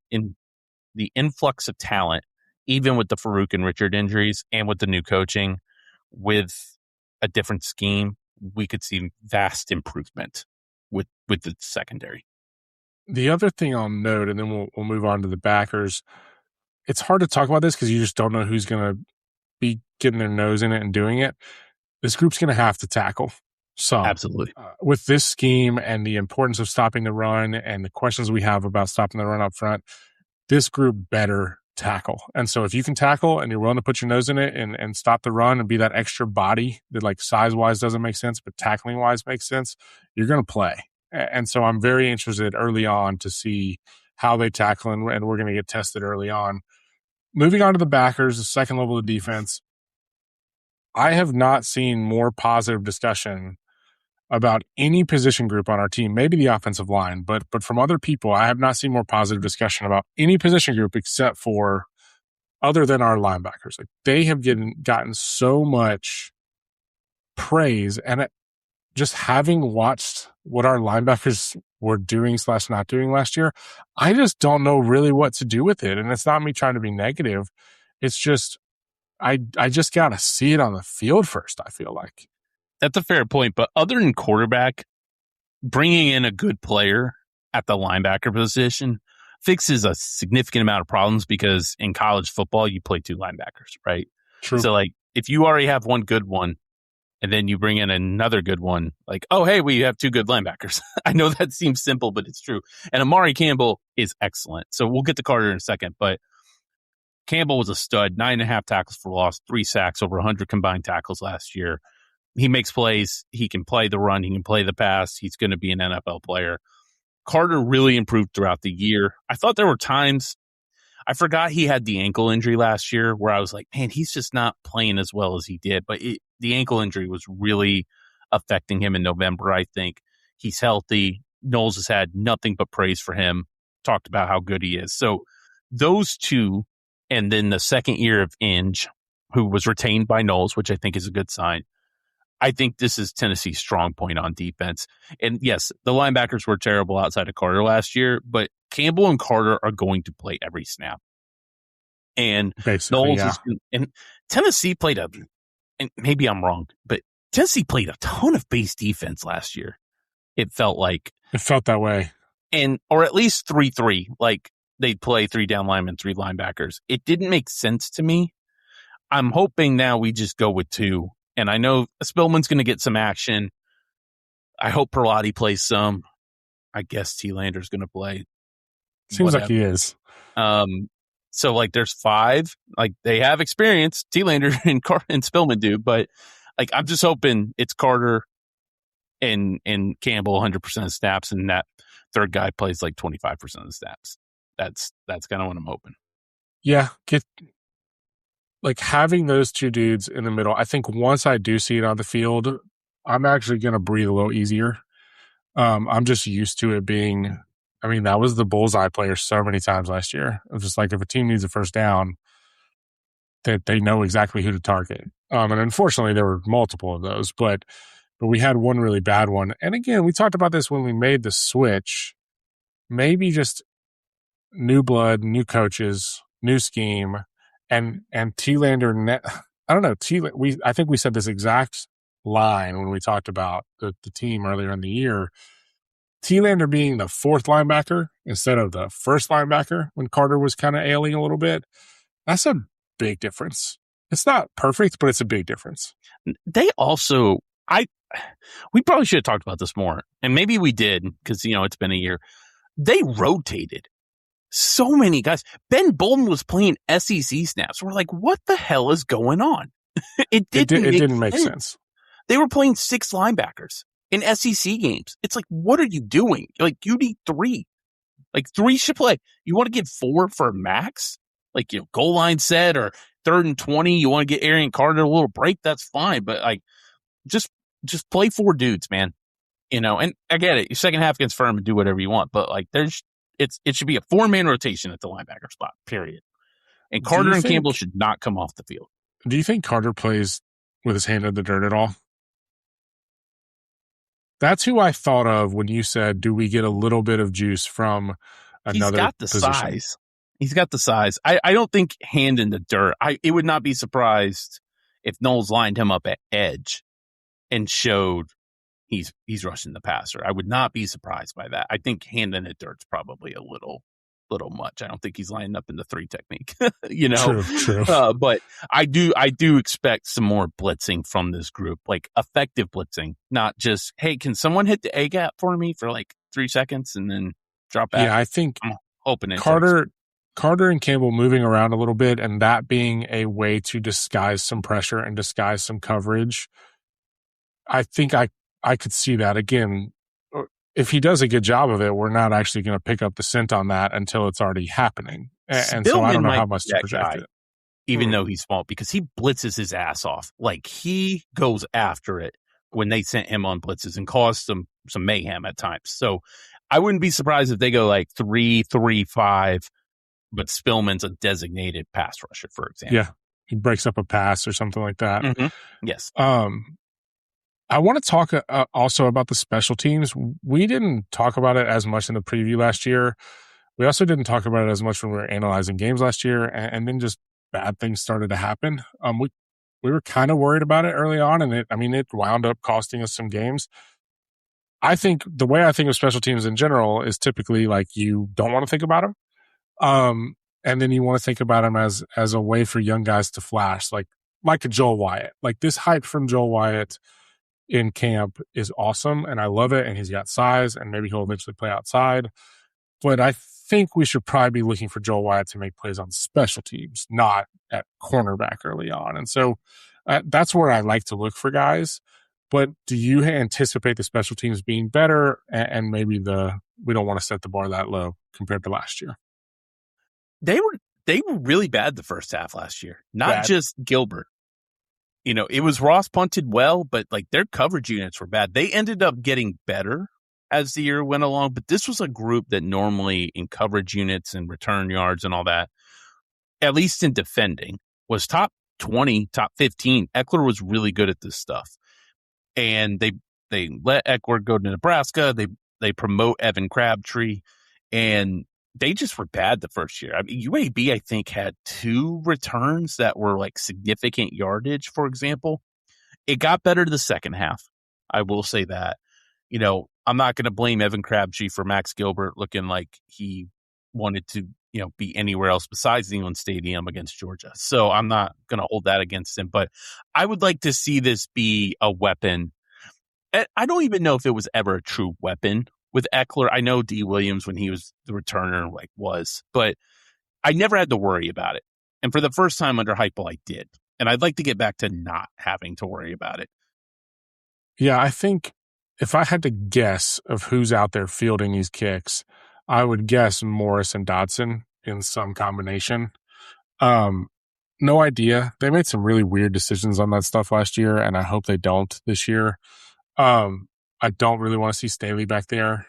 of talent, even with the Farouk and Richard injuries and with the new coaching, with a different scheme, we could see vast improvement with the secondary. The other thing I'll note, and then we'll move on to the backers. It's hard to talk about this because you just don't know who's going to be getting their nose in it and doing it. This group's going to have to tackle some. Absolutely. With this scheme and the importance of stopping the run and the questions we have about stopping the run up front, this group better tackle. And so if you can tackle and you're willing to put your nose in it and stop the run and be that extra body that like size-wise doesn't make sense, but tackling-wise makes sense, you're going to play. And so I'm very interested early on to see how they tackle, and we're going to get tested early on. Moving on to the backers, the second level of defense, I have not seen more positive discussion about any position group on our team, maybe the offensive line, but from other people, I have not seen more positive discussion about any position group except for other than our linebackers. Like they have gotten so much praise, and just having watched what our linebackers were doing / not doing last year, I just don't know really what to do with it. And it's not me trying to be negative. It's just, I just got to see it on the field first, I feel like. That's a fair point. But other than quarterback, bringing in a good player at the linebacker position fixes a significant amount of problems, because in college football, you play two linebackers, right? True. So like if you already have one good one, and then you bring in another good one, like, oh, hey, we have two good linebackers. I know that seems simple, but it's true. And Amari Campbell is excellent. So we'll get to Carter in a second, but Campbell was a stud, 9.5 tackles for loss, 3 sacks, over 100 combined tackles last year. He makes plays. He can play the run. He can play the pass. He's going to be an NFL player. Carter really improved throughout the year. I thought there were times, I forgot he had the ankle injury last year, where I was like, man, he's just not playing as well as he did. But the ankle injury was really affecting him in November, I think. He's healthy. Knowles has had nothing but praise for him, talked about how good he is. So those two, and then the second year of Inge, who was retained by Knowles, which I think is a good sign. I think this is Tennessee's strong point on defense. And yes, the linebackers were terrible outside of Carter last year, but Campbell and Carter are going to play every snap. And basically, Knowles and Tennessee played and maybe I'm wrong, but Tennessee played a ton of base defense last year. It felt that way. And, or at least 3-3, like they'd play 3 down linemen, 3 linebackers. It didn't make sense to me. I'm hoping now we just go with 2. And I know Spillman's going to get some action. I hope Perlotti plays some. I guess T-Lander's going to play. Seems like he is. So, like, there's 5. Like, they have experience. T-Lander and Spillman do. But, like, I'm just hoping it's Carter and Campbell 100% of snaps, and that third guy plays, like, 25% of the snaps. That's kind of what I'm hoping. Yeah, like having those two dudes in the middle, I think once I do see it on the field, I'm actually going to breathe a little easier. I'm just used to it being, I mean, that was the bullseye player so many times last year. It was just like if a team needs a first down, that they know exactly who to target. And unfortunately, there were multiple of those, but we had one really bad one. And again, we talked about this when we made the switch. Maybe just new blood, new coaches, new scheme. And T-Lander, I don't know. I think we said this exact line when we talked about the team earlier in the year. T-Lander being the 4th linebacker instead of the 1st linebacker when Carter was kind of ailing a little bit. That's a big difference. It's not perfect, but it's a big difference. They also, we probably should have talked about this more, and maybe we did because it's been a year. They rotated so many guys. Ben Bolden was playing SEC snaps. We're like, what the hell is going on? It didn't make sense. They were playing 6 linebackers in SEC games. It's like, what are you doing? Like, you need 3. Like 3 should play. You want to get 4 for max? Like, goal line set or 3rd and 20, you want to get Arian Carter a little break, that's fine. But like just play 4 dudes, man. And I get it. Your second half against Furman, do whatever you want. But like it should be a 4-man rotation at the linebacker spot, period. And Carter and Campbell should not come off the field. Do you think Carter plays with his hand in the dirt at all? That's who I thought of when you said, do we get a little bit of juice from another He's got the position? size. He's got the size. I don't think hand in the dirt. It would not be surprised if Knowles lined him up at edge and showed he's rushing the passer. I would not be surprised by that. I think hand in the dirt's probably a little much. I don't think he's lining up in the 3 technique, True. But I do expect some more blitzing from this group, like effective blitzing, not just, hey, can someone hit the A gap for me for like 3 seconds and then drop back? Yeah, I think I'm hoping Carter and Campbell moving around a little bit, and that being a way to disguise some pressure and disguise some coverage. I think I could see that again. If he does a good job of it, we're not actually going to pick up the scent on that until it's already happening. And so I don't know how much to project it. Even though he's small, because he blitzes his ass off. Like, he goes after it when they sent him on blitzes and caused some mayhem at times. So I wouldn't be surprised if they go like 3-3-5, but Spillman's a designated pass rusher, for example. Yeah, he breaks up a pass or something like that. Mm-hmm. Yes. I want to talk also about the special teams. We didn't talk about it as much in the preview last year. We also didn't talk about it as much when we were analyzing games last year, and then just bad things started to happen. We were kind of worried about it early on, and it wound up costing us some games. I think the way I think of special teams in general is typically like you don't want to think about them, and then you want to think about them as a way for young guys to flash, like a Joel Wyatt. Like, this hype from Joel Wyatt in camp is awesome, and I love it, and he's got size, and maybe he'll eventually play outside. But I think we should probably be looking for Joel Wyatt to make plays on special teams, not at cornerback early on. And so that's where I like to look for guys. But do you anticipate the special teams being better, and maybe we don't want to set the bar that low compared to last year? They were really bad the first half last year, not just Gilbert. It was Ross punted well, but like their coverage units were bad. They ended up getting better as the year went along, but this was a group that normally in coverage units and return yards and all that, at least in defending, was top 20, top 15. Eckler was really good at this stuff. And they let Eckler go to Nebraska. They promote Evan Crabtree, and they just were bad the first year. I mean, UAB, I think, had 2 returns that were like significant yardage, for example. It got better the second half. I will say that. I'm not going to blame Evan Crabtree for Max Gilbert looking like he wanted to, be anywhere else besides Neyland Stadium against Georgia. So I'm not going to hold that against him. But I would like to see this be a weapon. I don't even know if it was ever a true weapon with Eckler. I know D. Williams, when he was the returner, was, but I never had to worry about it. And for the first time under Heupel, I did. And I'd like to get back to not having to worry about it. Yeah, I think if I had to guess of who's out there fielding these kicks, I would guess Morris and Dodson in some combination. No idea. They made some really weird decisions on that stuff last year, and I hope they don't this year. I don't really want to see Staley back there.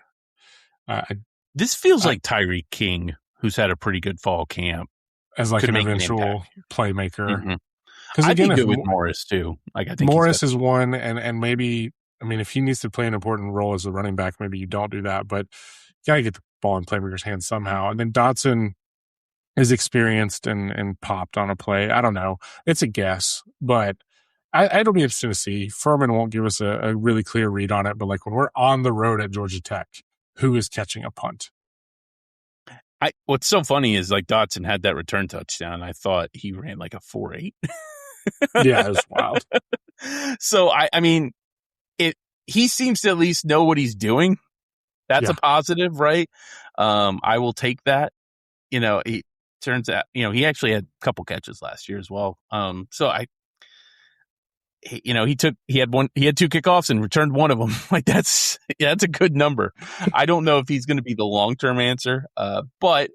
This feels like Tyree King, who's had a pretty good fall camp, as like an eventual playmaker. Mm-hmm. Because again, I'd be good with Morris too. Like, I think Morris is one, and maybe, I mean, if he needs to play an important role as a running back, maybe you don't do that, but you got to get the ball in playmakers' hands somehow. And then Dodson is experienced and popped on a play. I don't know. It's a guess, but it'll be interesting to see. Furman won't give us a really clear read on it, but like when we're on the road at Georgia Tech, who is catching a punt? What's so funny is like Dodson had that return touchdown. I thought he ran like a 4.8. Yeah, it was wild. So I mean, he seems to at least know what he's doing. That's a positive, right? I will take that. He turns out, he actually had a couple catches last year as well. So he had two kickoffs and returned one of them. Like that's a good number. I don't know if he's going to be the long-term answer, but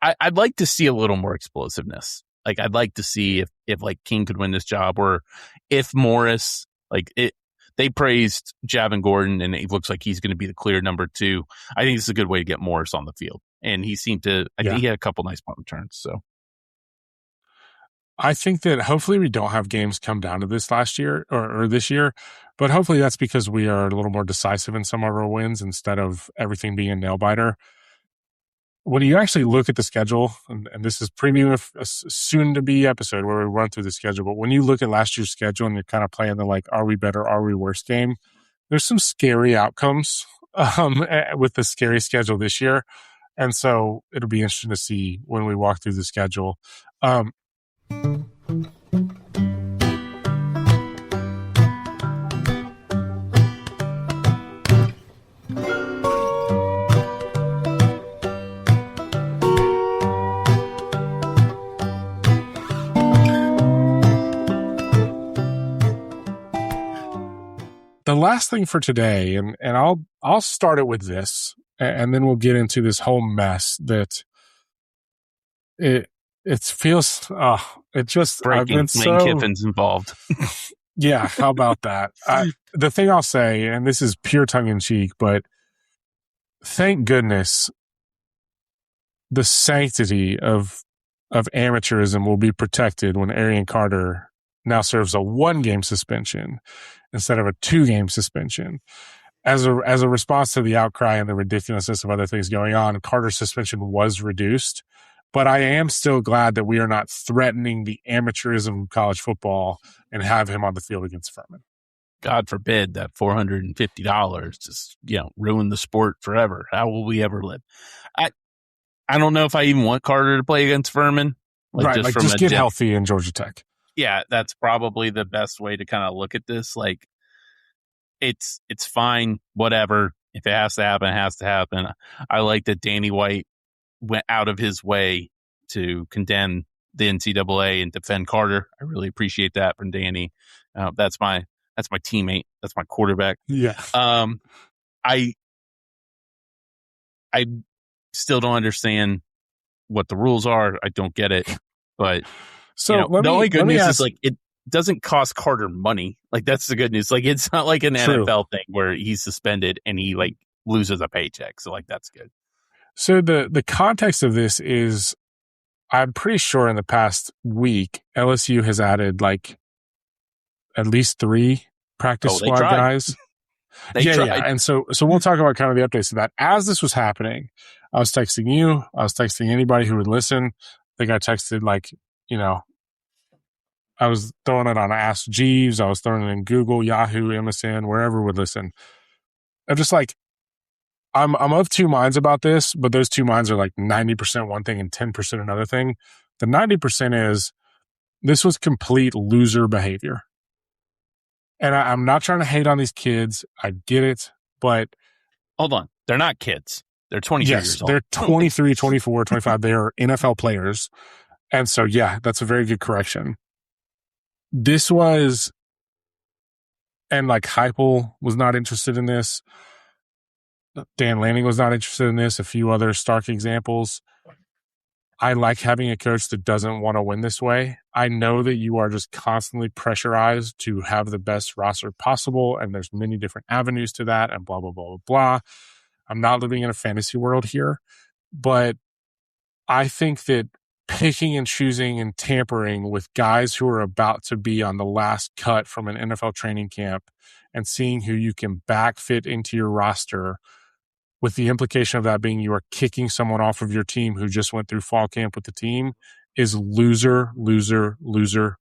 I'd like to see a little more explosiveness. Like I'd like to see if like King could win this job, or if Morris, like it, they praised Javon Gordon and it looks like he's going to be the clear number 2. I think this is a good way to get Morris on the field. And he seemed to, I think he had a couple nice punt returns. So I think that hopefully we don't have games come down to this last year or this year, but hopefully that's because we are a little more decisive in some of our wins instead of everything being a nail biter. When you actually look at the schedule, and this is preview a soon-to-be episode where we run through the schedule, but when you look at last year's schedule and you're kind of playing the like, are we better, are we worse game, there's some scary outcomes with the scary schedule this year. And so it'll be interesting to see when we walk through the schedule. The last thing for today, and I'll start it with this, and then we'll get into this whole mess that it feels. It just breaking. I've been Lane Kiffin's involved. Yeah, how about that? The thing I'll say, and this is pure tongue in cheek, but thank goodness the sanctity of amateurism will be protected when Arian Carter now serves a 1-game suspension instead of a 2-game suspension. As a response to the outcry and the ridiculousness of other things going on, Carter's suspension was reduced. But I am still glad that we are not threatening the amateurism of college football and have him on the field against Furman. God forbid that $450 just ruin the sport forever. How will we ever live? I don't know if I even want Carter to play against Furman. Just get healthy in Georgia Tech. Yeah, that's probably the best way to kind of look at this. Like, it's fine, whatever. If it has to happen, it has to happen. I like that Danny White went out of his way to condemn the NCAA and defend Carter. I really appreciate that from Danny. That's my teammate. That's my quarterback. Yeah. I still don't understand what the rules are. I don't get it. But so the only good news is like it doesn't cost Carter money. Like that's the good news. Like it's not like an NFL thing where he's suspended and he like loses a paycheck. So like that's good. So the context of this is, I'm pretty sure in the past week LSU has added like at least 3 practice squad guys. Yeah. And so we'll talk about kind of the updates of that. As this was happening, I was texting you. I was texting anybody who would listen. I think I texted I was throwing it on Ask Jeeves. I was throwing it in Google, Yahoo, MSN, wherever would listen. I'm just like, I'm of 2 minds about this, but those 2 minds are like 90% one thing and 10% another thing. The 90% is this was complete loser behavior. And I'm not trying to hate on these kids. I get it, but hold on. They're not kids. They're 23 years old. They're 23, 24, 25. They are NFL players. And so, yeah, that's a very good correction. This was, and like Heupel was not interested in this. Dan Lanning was not interested in this. A few other stark examples. I like having a coach that doesn't want to win this way. I know that you are just constantly pressurized to have the best roster possible, and there's many different avenues to that, and blah, blah, blah, blah, blah. I'm not living in a fantasy world here, but I think that picking and choosing and tampering with guys who are about to be on the last cut from an NFL training camp and seeing who you can backfit into your roster, with the implication of that being you are kicking someone off of your team who just went through fall camp with the team, is loser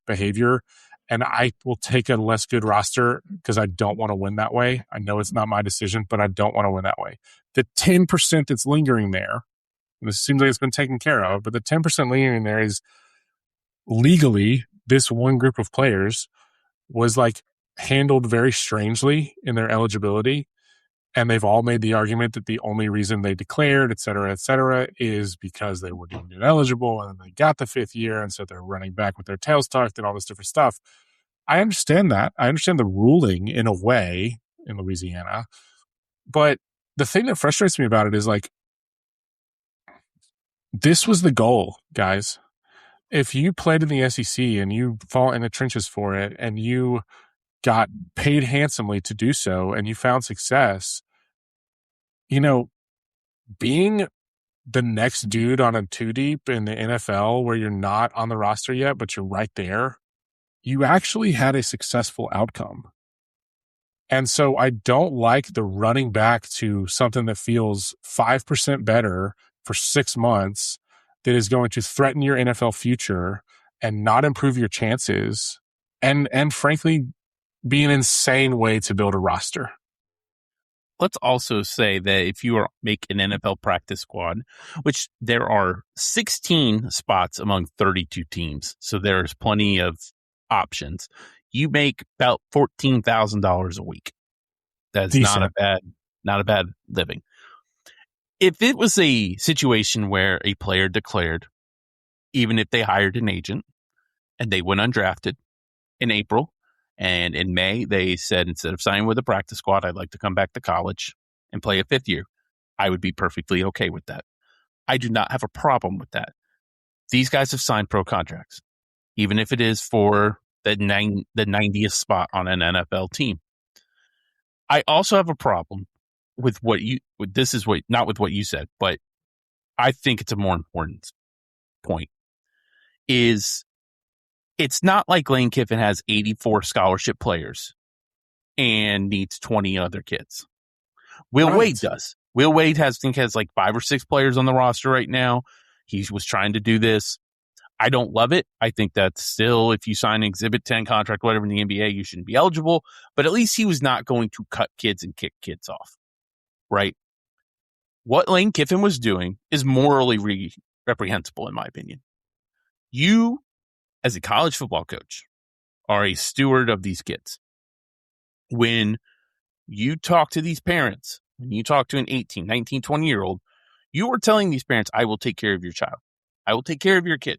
behavior. And I will take a less good roster because I don't want to win that way. I know it's not my decision, but I don't want to win that way. The 10% that's lingering there, this seems like it's been taken care of, but the 10% lingering there is legally this one group of players was like handled very strangely in their eligibility. And they've all made the argument that the only reason they declared, et cetera, is because they were deemed ineligible and then they got the 5th year. And so they're running back with their tails tucked and all this different stuff. I understand that. I understand the ruling in a way in Louisiana. But the thing that frustrates me about it is like, this was the goal, guys. If you played in the SEC and you fought in the trenches for it and you got paid handsomely to do so and you found success, you know, being the next dude on a two deep in the NFL where you're not on the roster yet, but you're right there, you actually had a successful outcome. And so I don't like the running back to something that feels 5% better for 6 months that is going to threaten your NFL future and not improve your chances and frankly be an insane way to build a roster. Let's also say that if you make an NFL practice squad, which there are 16 spots among 32 teams, so there's plenty of options, you make about $14,000 a week. That's Decent. not a bad living. If it was a situation where a player declared, even if they hired an agent and they went undrafted in April, and in May they said, instead of signing with a practice squad, I'd like to come back to college and play a fifth year, I would be perfectly okay with that. I do not have a problem with that. These guys have signed pro contracts, even if it is for the 90th spot on an NFL team. I also have a problem with not with what you said, but I think it's a more important point, is it's not like Lane Kiffin has 84 scholarship players and needs 20 other kids. Will Wade does. Will Wade has like 5 or 6 players on the roster right now. He was trying to do this. I don't love it. I think that still, if you sign an Exhibit 10 contract, whatever in the NBA, you shouldn't be eligible. But at least he was not going to cut kids and kick kids off, right? What Lane Kiffin was doing is morally reprehensible, in my opinion. You, as a college football coach, are a steward of these kids. When you talk to these parents, when you talk to an 18, 19, 20-year-old, you are telling these parents, I will take care of your child. I will take care of your kid.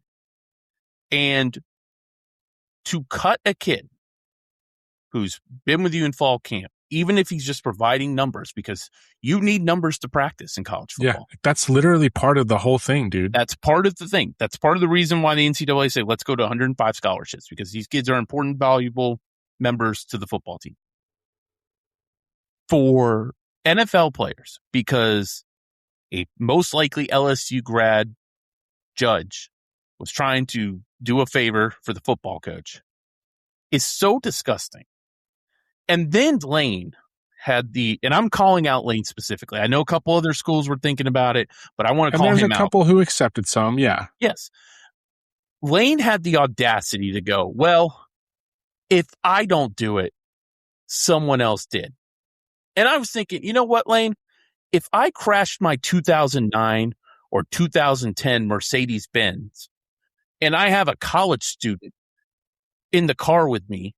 And to cut a kid who's been with you in fall camp, even if he's just providing numbers, because you need numbers to practice in college football. Yeah, that's literally part of the whole thing, dude. That's part of the thing. That's part of the reason why the NCAA say, let's go to 105 scholarships, because these kids are important, valuable members to the football team. For NFL players, because a most likely LSU grad judge was trying to do a favor for the football coach, is so disgusting. And then Lane had and I'm calling out Lane specifically. I know a couple other schools were thinking about it, but I want to call him out. And there's a couple who accepted some, yeah. Yes. Lane had the audacity to go, well, if I don't do it, someone else did. And I was thinking, you know what, Lane? If I crashed my 2009 or 2010 Mercedes-Benz and I have a college student in the car with me,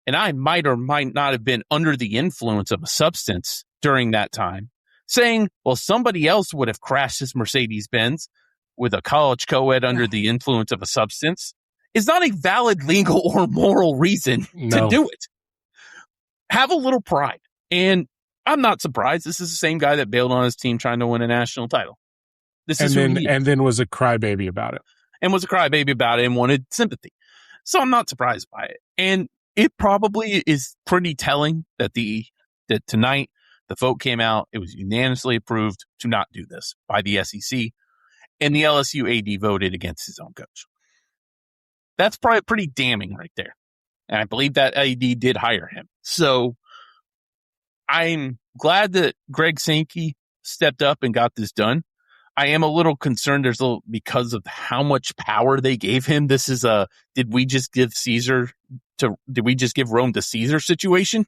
and I might or might not have been under the influence of a substance during that time, saying, well, somebody else would have crashed his Mercedes-Benz with a college co-ed under the influence of a substance, is not a valid legal or moral reason to do it. Have a little pride. And I'm not surprised. This is the same guy that bailed on his team trying to win a national title. And then was a crybaby about it. And wanted sympathy. So I'm not surprised by it. And it probably is pretty telling that that tonight the vote came out. It was unanimously approved to not do this by the SEC. And the LSU AD voted against his own coach. That's probably pretty damning right there. And I believe that AD did hire him. So I'm glad that Greg Sankey stepped up and got this done. I am a little concerned because of how much power they gave him. This is did we just give Rome to Caesar situation?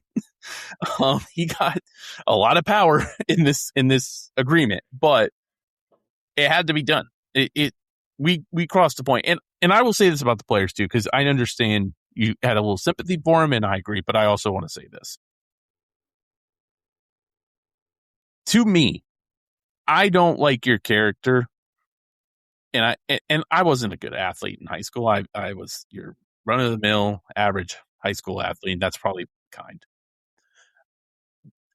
He got a lot of power in this agreement, but it had to be done. We crossed the point. And I will say this about the players too, because I understand you had a little sympathy for him, and I agree, but I also want to say this. To me, I don't like your character, and I wasn't a good athlete in high school. I was your run-of-the-mill, average high school athlete, and that's probably kind.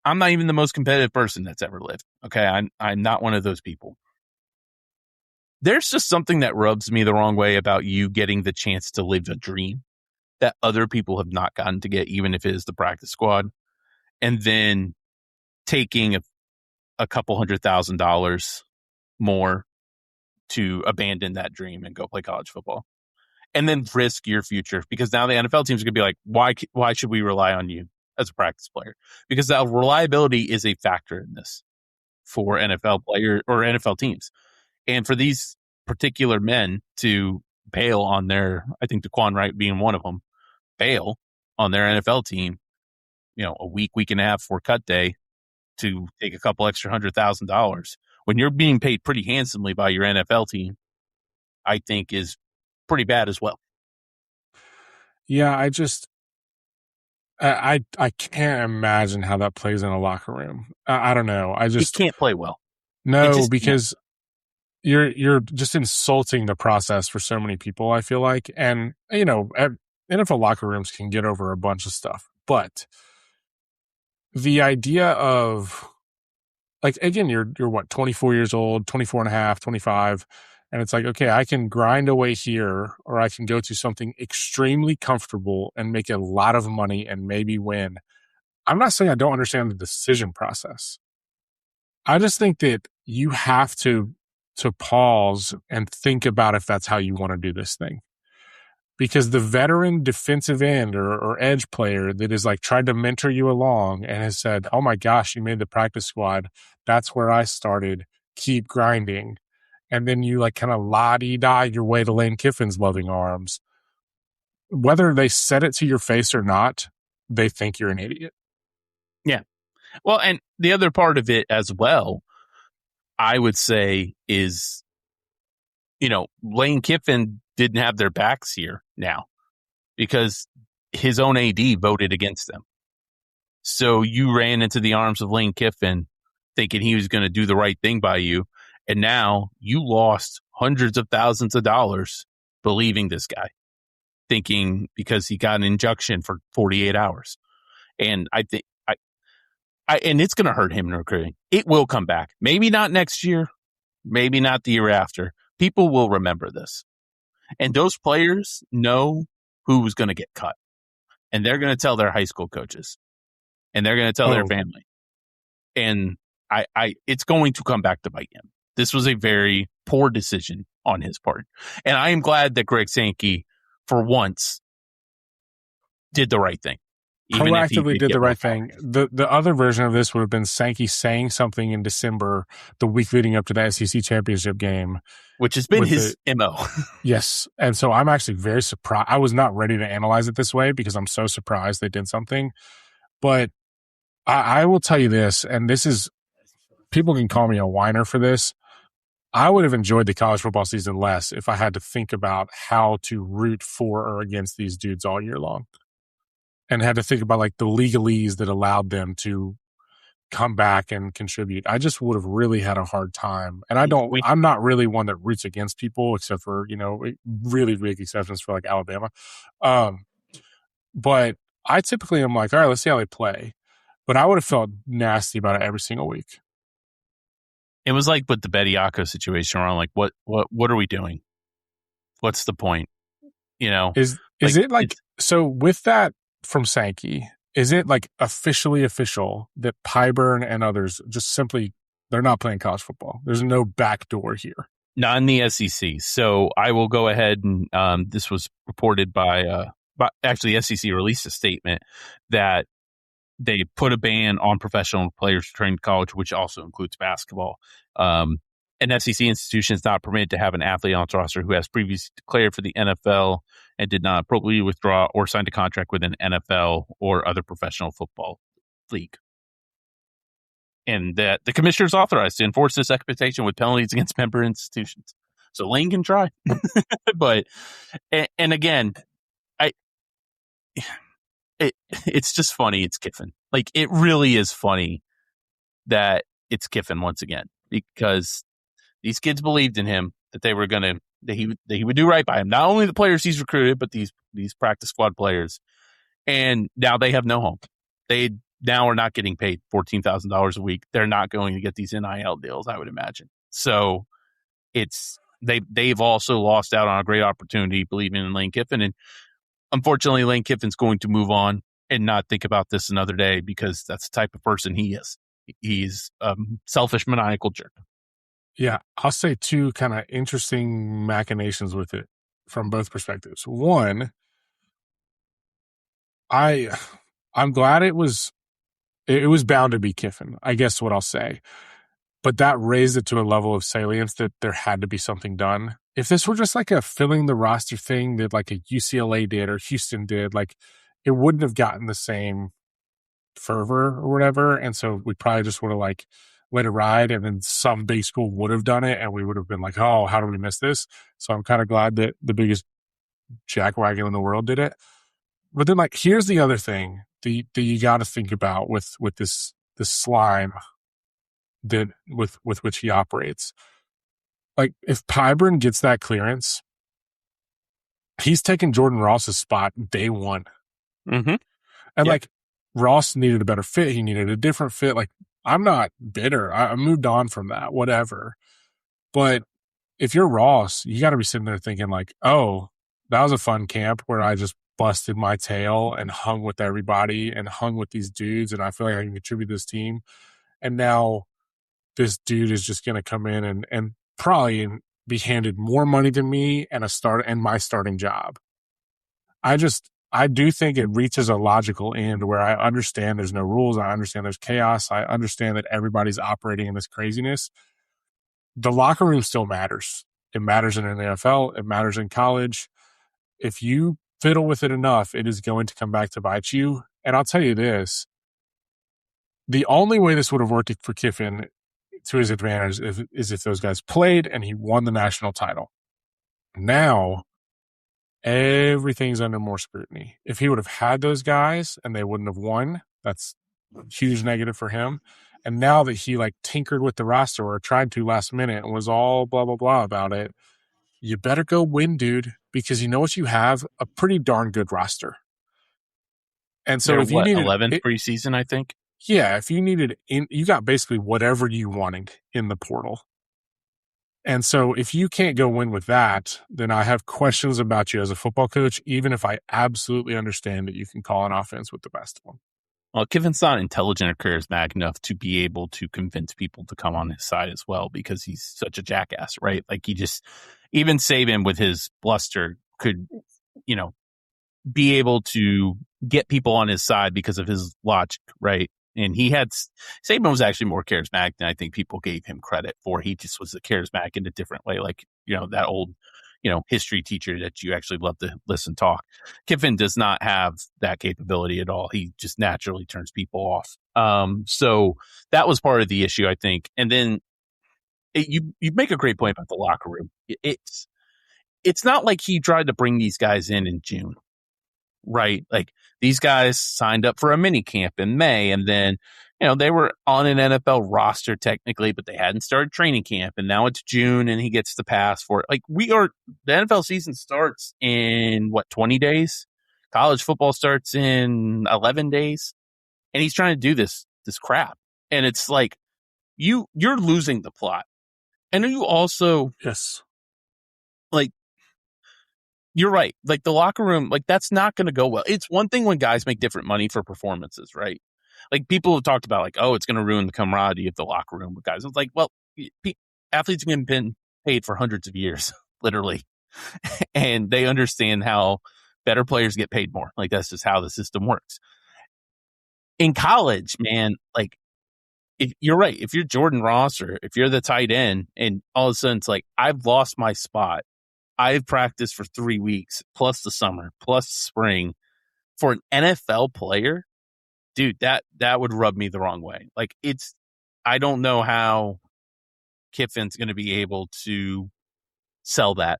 I'm not even the most competitive person that's ever lived. Okay, I'm not one of those people. There's just something that rubs me the wrong way about you getting the chance to live a dream that other people have not gotten to get, even if it is the practice squad, and then taking a couple $100,000 more to abandon that dream and go play college football, and then risk your future, because now the NFL teams are going to be like, why should we rely on you as a practice player? Because the reliability is a factor in this for NFL player or NFL teams. And for these particular men to bail on I think DeQuan Wright being one of them, bail on their NFL team, a week and a half before cut day to take a couple extra $100,000 when you're being paid pretty handsomely by your NFL team, I think is pretty bad as well. Yeah, I can't imagine how that plays in a locker room. I don't know. It can't play well. No, because you're just insulting the process for so many people, I feel like. And, NFL locker rooms can get over a bunch of stuff. But the idea of, like, again, you're what, 24 years old, 24 and a half, 25. And it's like, okay, I can grind away here, or I can go to something extremely comfortable and make a lot of money and maybe win. I'm not saying I don't understand the decision process. I just think that you have to pause and think about if that's how you want to do this thing. Because the veteran defensive end or edge player that is like tried to mentor you along and has said, oh my gosh, you made the practice squad. That's where I started. Keep grinding. And then you like kind of la-di-da your way to Lane Kiffin's loving arms. Whether they said it to your face or not, they think you're an idiot. Yeah. Well, and the other part of it as well, I would say, is, Lane Kiffin didn't have their backs here now because his own AD voted against them. So you ran into the arms of Lane Kiffin thinking he was going to do the right thing by you. And now you lost hundreds of thousands of dollars believing this guy, thinking because he got an injunction for 48 hours. And I think and it's going to hurt him in recruiting. It will come back. Maybe not next year. Maybe not the year after. People will remember this. And those players know who's going to get cut. And they're going to tell their high school coaches. And they're going to tell their family. And it's going to come back to bite him. This was a very poor decision on his part. And I am glad that Greg Sankey, for once, did the right thing. Proactively did the right thing. The other version of this would have been Sankey saying something in December, the week leading up to the SEC championship game, which has been his MO. Yes. And so I'm actually very surprised. I was not ready to analyze it this way because I'm so surprised they did something. But I will tell you this, and this is, people can call me a whiner for this. I would have enjoyed the college football season less if I had to think about how to root for or against these dudes all year long. And had to think about like the legalese that allowed them to come back and contribute. I just would have really had a hard time. And I'm not really one that roots against people except for, really big exceptions for like Alabama. But I typically am like, all right, let's see how they play. But I would have felt nasty about it every single week. It was like with the Bediako situation where I'm like, what are we doing? What's the point? Is it like, so with that, from Sankey, is it like officially official that Pyburn and others just simply, they're not playing college football? There's no backdoor here. Not in the SEC. So I will go ahead and this was reported by actually the SEC released a statement that they put a ban on professional players to train college, which also includes basketball. An SEC institution is not permitted to have an athlete on its roster who has previously declared for the NFL and did not appropriately withdraw or signed a contract with an NFL or other professional football league. And that the commissioner is authorized to enforce this expectation with penalties against member institutions. So Lane can try. But, and again, it's just funny. It's Kiffin. Like, it really is funny that it's Kiffin once again, because these kids believed in him, that they were that he would do right by him. Not only the players he's recruited, but these practice squad players. And now they have no home. They now are not getting paid $14,000 a week. They're not going to get these NIL deals, I would imagine. So they've also lost out on a great opportunity believing in Lane Kiffin. And unfortunately, Lane Kiffin's going to move on and not think about this another day because that's the type of person he is. He's a selfish, maniacal jerk. Yeah, I'll say two kind of interesting machinations with it from both perspectives. One, I'm glad it was bound to be Kiffin, I guess what I'll say. But that raised it to a level of salience that there had to be something done. If this were just like a filling the roster thing that like a UCLA did or Houston did, like it wouldn't have gotten the same fervor or whatever. And so we probably just would have like let it ride, and then some big school would have done it and we would have been like, oh, how do we miss this? So I'm kind of glad that the biggest jackwagon in the world did it. But then like here's the other thing that you got to think about with this slime that with which he operates. Like if Pyburn gets that clearance, he's taking Jordan Ross's spot day one. Mm-hmm. And like Ross needed a better fit. He needed a different fit. Like I'm not bitter. I moved on from that, whatever. But if you're Ross, you got to be sitting there thinking like, oh, that was a fun camp where I just busted my tail and hung with everybody and hung with these dudes. And I feel like I can contribute to this team. And now this dude is just going to come in and probably be handed more money than me and my starting job. I do think it reaches a logical end where I understand there's no rules. I understand there's chaos. I understand that everybody's operating in this craziness. The locker room still matters. It matters in the NFL. It matters in college. If you fiddle with it enough, it is going to come back to bite you. And I'll tell you this, the only way this would have worked for Kiffin to his advantage is if those guys played and he won the national title. Now, everything's under more scrutiny. If he would have had those guys and they wouldn't have won, that's a huge negative for him. And now that he like tinkered with the roster or tried to last minute and was all blah, blah, blah about it, you better go win, dude, because you know what you have? A pretty darn good roster. And so if you needed 11th preseason, I think. Yeah, if you needed you got basically whatever you wanted in the portal. And so if you can't go win with that, then I have questions about you as a football coach, even if I absolutely understand that you can call an offense with the best of them. Well, Kiffin's not intelligent or charismatic enough to be able to convince people to come on his side as well because he's such a jackass, right? Like even Saban with his bluster could, be able to get people on his side because of his logic, right? And Saban was actually more charismatic than I think people gave him credit for. He just was charismatic in a different way, like, that old, history teacher that you actually love to listen talk. Kiffin does not have that capability at all. He just naturally turns people off. So that was part of the issue, I think. And then you make a great point about the locker room. It's not like he tried to bring these guys in June. Right. Like these guys signed up for a mini camp in May and then, they were on an NFL roster technically, but they hadn't started training camp and now it's June and he gets the pass for it. Like the NFL season starts in 20 days? College football starts in 11 days and he's trying to do this crap. And it's like, you're losing the plot. And you also, yes, like, you're right. Like the locker room, like that's not going to go well. It's one thing when guys make different money for performances, right? Like people have talked about like, oh, it's going to ruin the camaraderie of the locker room with guys. It's like, well, athletes have been paid for hundreds of years, literally. And they understand how better players get paid more. Like that's just how the system works. In college, man, like if you're right, if you're Jordan Ross or if you're the tight end and all of a sudden it's like, I've lost my spot. I've practiced for 3 weeks, plus the summer, plus the spring. For an NFL player, dude, that would rub me the wrong way. Like I don't know how Kiffin's going to be able to sell that.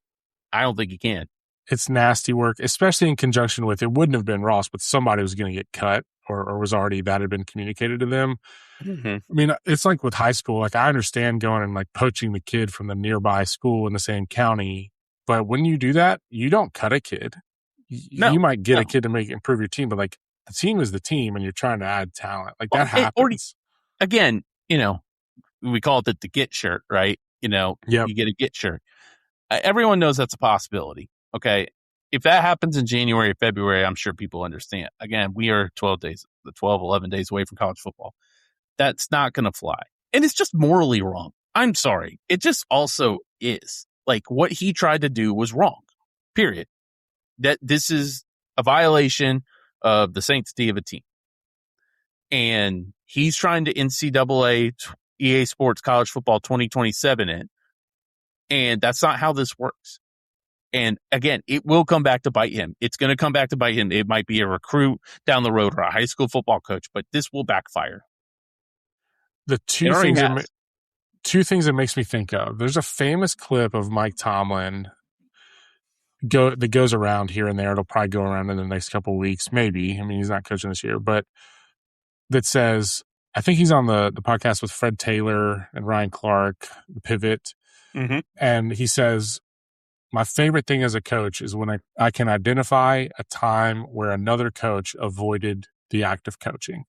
I don't think he can. It's nasty work, especially in conjunction with, it wouldn't have been Ross, but somebody was going to get cut or was already, that had been communicated to them. Mm-hmm. I mean, it's like with high school, like I understand going and like poaching the kid from the nearby school in the same county. But when you do that, you don't cut a kid. You No, might get a no. kid to improve your team, but like the team is the team and you're trying to add talent. Like that Or happens. again, we call it the get shirt, right? Yep. You get a get shirt. Everyone knows that's a possibility. Okay. If that happens in January or February, I'm sure people understand. Again, we are 11 days away from college football. That's not going to fly. And it's just morally wrong. I'm sorry. It just also is. Like what he tried to do was wrong, period. That this is a violation of the sanctity of a team. And he's trying to NCAA EA Sports College Football 2027 in. And that's not how this works. And again, it will come back to bite him. It's going to come back to bite him. It might be a recruit down the road or a high school football coach, but this will backfire. The It already has. two things that makes me think of. There's a famous clip of Mike Tomlin that goes around here and there. It'll probably go around in the next couple of weeks, maybe. I mean, he's not coaching this year, but that says, I think he's on the podcast with Fred Taylor and Ryan Clark, the Pivot. Mm-hmm. And he says, my favorite thing as a coach is when I can identify a time where another coach avoided the act of coaching.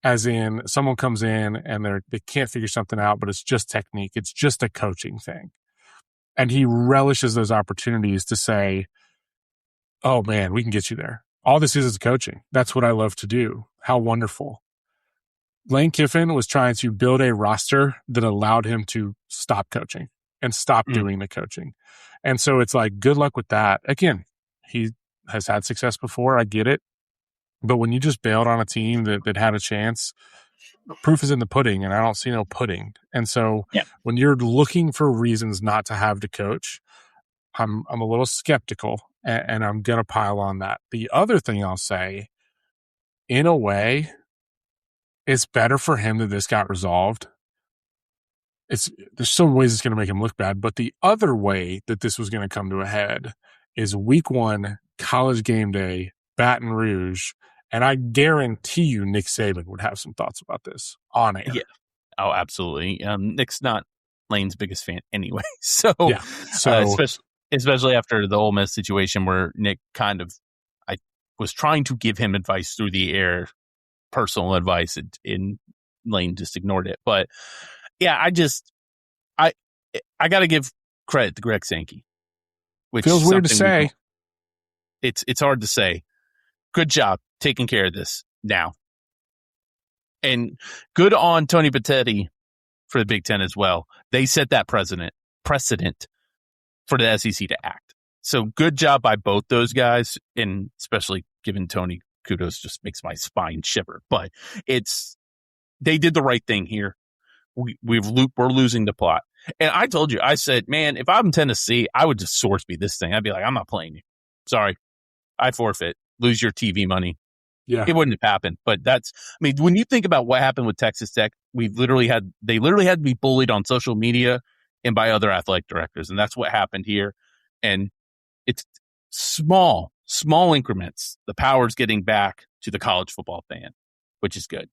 As in, someone comes in and they can't figure something out, but it's just technique. It's just a coaching thing. And he relishes those opportunities to say, oh man, we can get you there. All this is coaching. That's what I love to do. How wonderful. Lane Kiffin was trying to build a roster that allowed him to stop coaching and stop doing the coaching. And so it's like, good luck with that. Again, he has had success before. I get it. But when you just bailed on a team that had a chance, proof is in the pudding, and I don't see no pudding. And so when you're looking for reasons not to have to coach, I'm a little skeptical, and I'm going to pile on that. The other thing I'll say, in a way, it's better for him that this got resolved. There's some ways it's going to make him look bad, but the other way that this was going to come to a head is week 1, college game day, Baton Rouge. And I guarantee you Nick Saban would have some thoughts about this on air. Yeah. Oh, absolutely. Nick's not Lane's biggest fan anyway. So, especially after the Ole Miss situation where Nick I was trying to give him advice through the air, personal advice, and Lane just ignored it. But yeah, I got to give credit to Greg Sankey, which feels weird to say. It's hard to say. Good job taking care of this now. And good on Tony Patetti for the Big Ten as well. They set that precedent for the SEC to act. So good job by both those guys, and especially giving Tony kudos just makes my spine shiver. But they did the right thing here. We're losing the plot. And I told you, I said, man, if I'm Tennessee, I would just source me this thing. I'd be like, I'm not playing you. Sorry. I forfeit. Lose your TV money. Yeah. It wouldn't have happened. But when you think about what happened with Texas Tech, they literally had to be bullied on social media and by other athletic directors. And that's what happened here. And it's small increments. The power's getting back to the college football fan, which is good.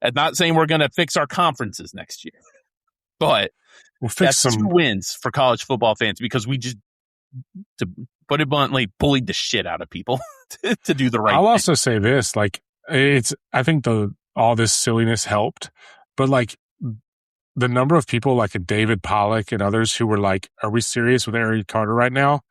I'm not saying we're going to fix our conferences next year, but we'll fix that's some 2 wins for college football fans because we just, to put it bluntly, bullied the shit out of people to do the right thing. I'll also say this, like, I think all this silliness helped, but like the number of people like a David Pollock and others who were like, are we serious with Eric Carter right now?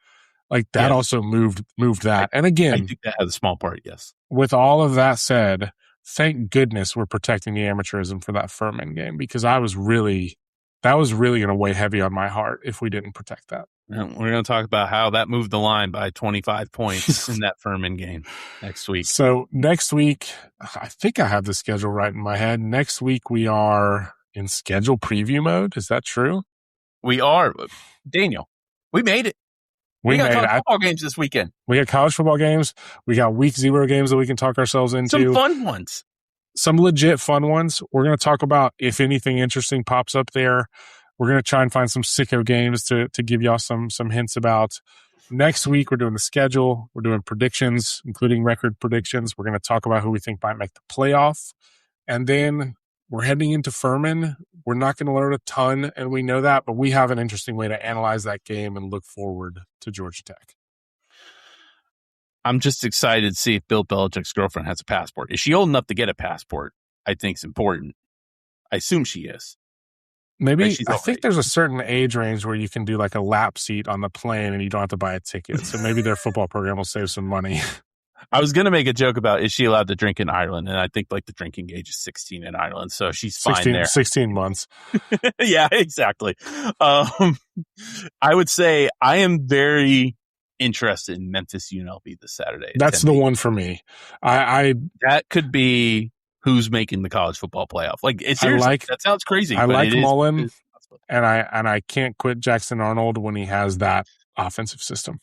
Like that also moved that. And again, I think that has a small part, yes. With all of that said, thank goodness we're protecting the amateurism for that Furman game, because that was really going to weigh heavy on my heart if we didn't protect that. We're going to talk about how that moved the line by 25 points in that Furman game next week. So next week, I think I have the schedule right in my head. Next week we are in schedule preview mode. Is that true? We are. Daniel, we made it. We got college football games this weekend. We got college football games. We got week 0 games that we can talk ourselves into. Some fun ones. Some legit fun ones. We're going to talk about if anything interesting pops up there. We're going to try and find some sicko games to give y'all some hints about. Next week, we're doing the schedule. We're doing predictions, including record predictions. We're going to talk about who we think might make the playoff. And then we're heading into Furman. We're not going to learn a ton, and we know that, but we have an interesting way to analyze that game and look forward to Georgia Tech. I'm just excited to see if Bill Belichick's girlfriend has a passport. Is she old enough to get a passport? I think it's important. I assume she is. Right? Maybe She's I all think right. there's a certain age range where you can do like a lap seat on the plane and you don't have to buy a ticket. So maybe their football program will save some money. I was going to make a joke about, is she allowed to drink in Ireland? And I think like the drinking age is 16 in Ireland. So she's fine 16, there. 16 months. Yeah, exactly. I would say I am very interested in Memphis UNLV this Saturday. At That's 10 the p.m. one for me. I That could be who's making the college football playoff. Like, seriously, that sounds crazy, but like it is. Mullen, and I can't quit Jackson Arnold when he has that offensive system.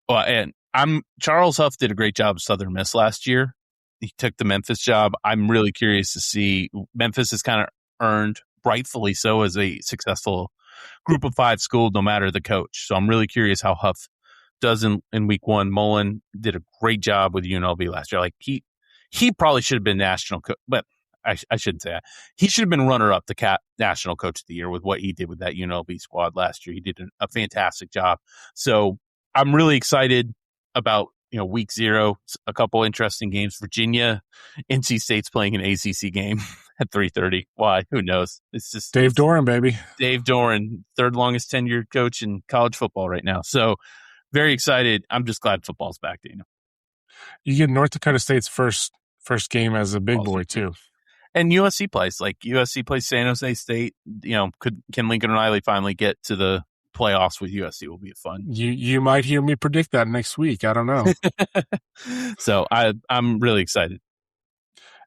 Well, and Charles Huff did a great job at Southern Miss last year. He took the Memphis job. I'm really curious to see. Memphis has kind of earned, rightfully so, as a successful Group of 5 school, no matter the coach. So I'm really curious how Huff does in week one. Mullen did a great job with UNLV last year. Like he probably should have been national coach, but I shouldn't say that. He should have been runner-up to national coach of the year with what he did with that UNLV squad last year. He did a fantastic job. So I'm really excited about week 0. A couple interesting games. Virginia, NC State's playing an ACC game at 3:30. Why? Who knows? It's just Dave Doran, baby. Dave Doran, third longest tenured coach in college football right now. So very excited. I'm just glad football's back, Dana. You get North Dakota State's first game as a big boy too. And USC plays. Like USC plays San Jose State. Can Lincoln Riley finally get to the playoffs with USC? Will be fun. You might hear me predict that next week. I don't know. So I'm really excited.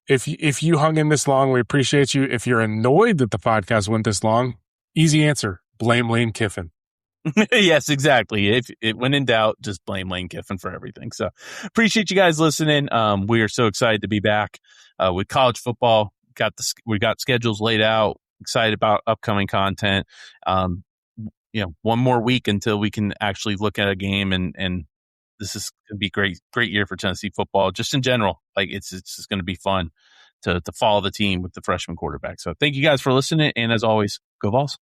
If you hung in this long, we appreciate you. If you're annoyed that the podcast went this long, easy answer: blame Lane Kiffin. Yes, exactly. If it when in doubt, just blame Lane Kiffin for everything. So appreciate you guys listening. We are so excited to be back with college football. We got schedules laid out. Excited about upcoming content. One more week until we can actually look at a game, and this is going to be great year for Tennessee football. Just in general, like it's just going to be fun to follow the team with the freshman quarterback. So thank you guys for listening, and as always, go Vols.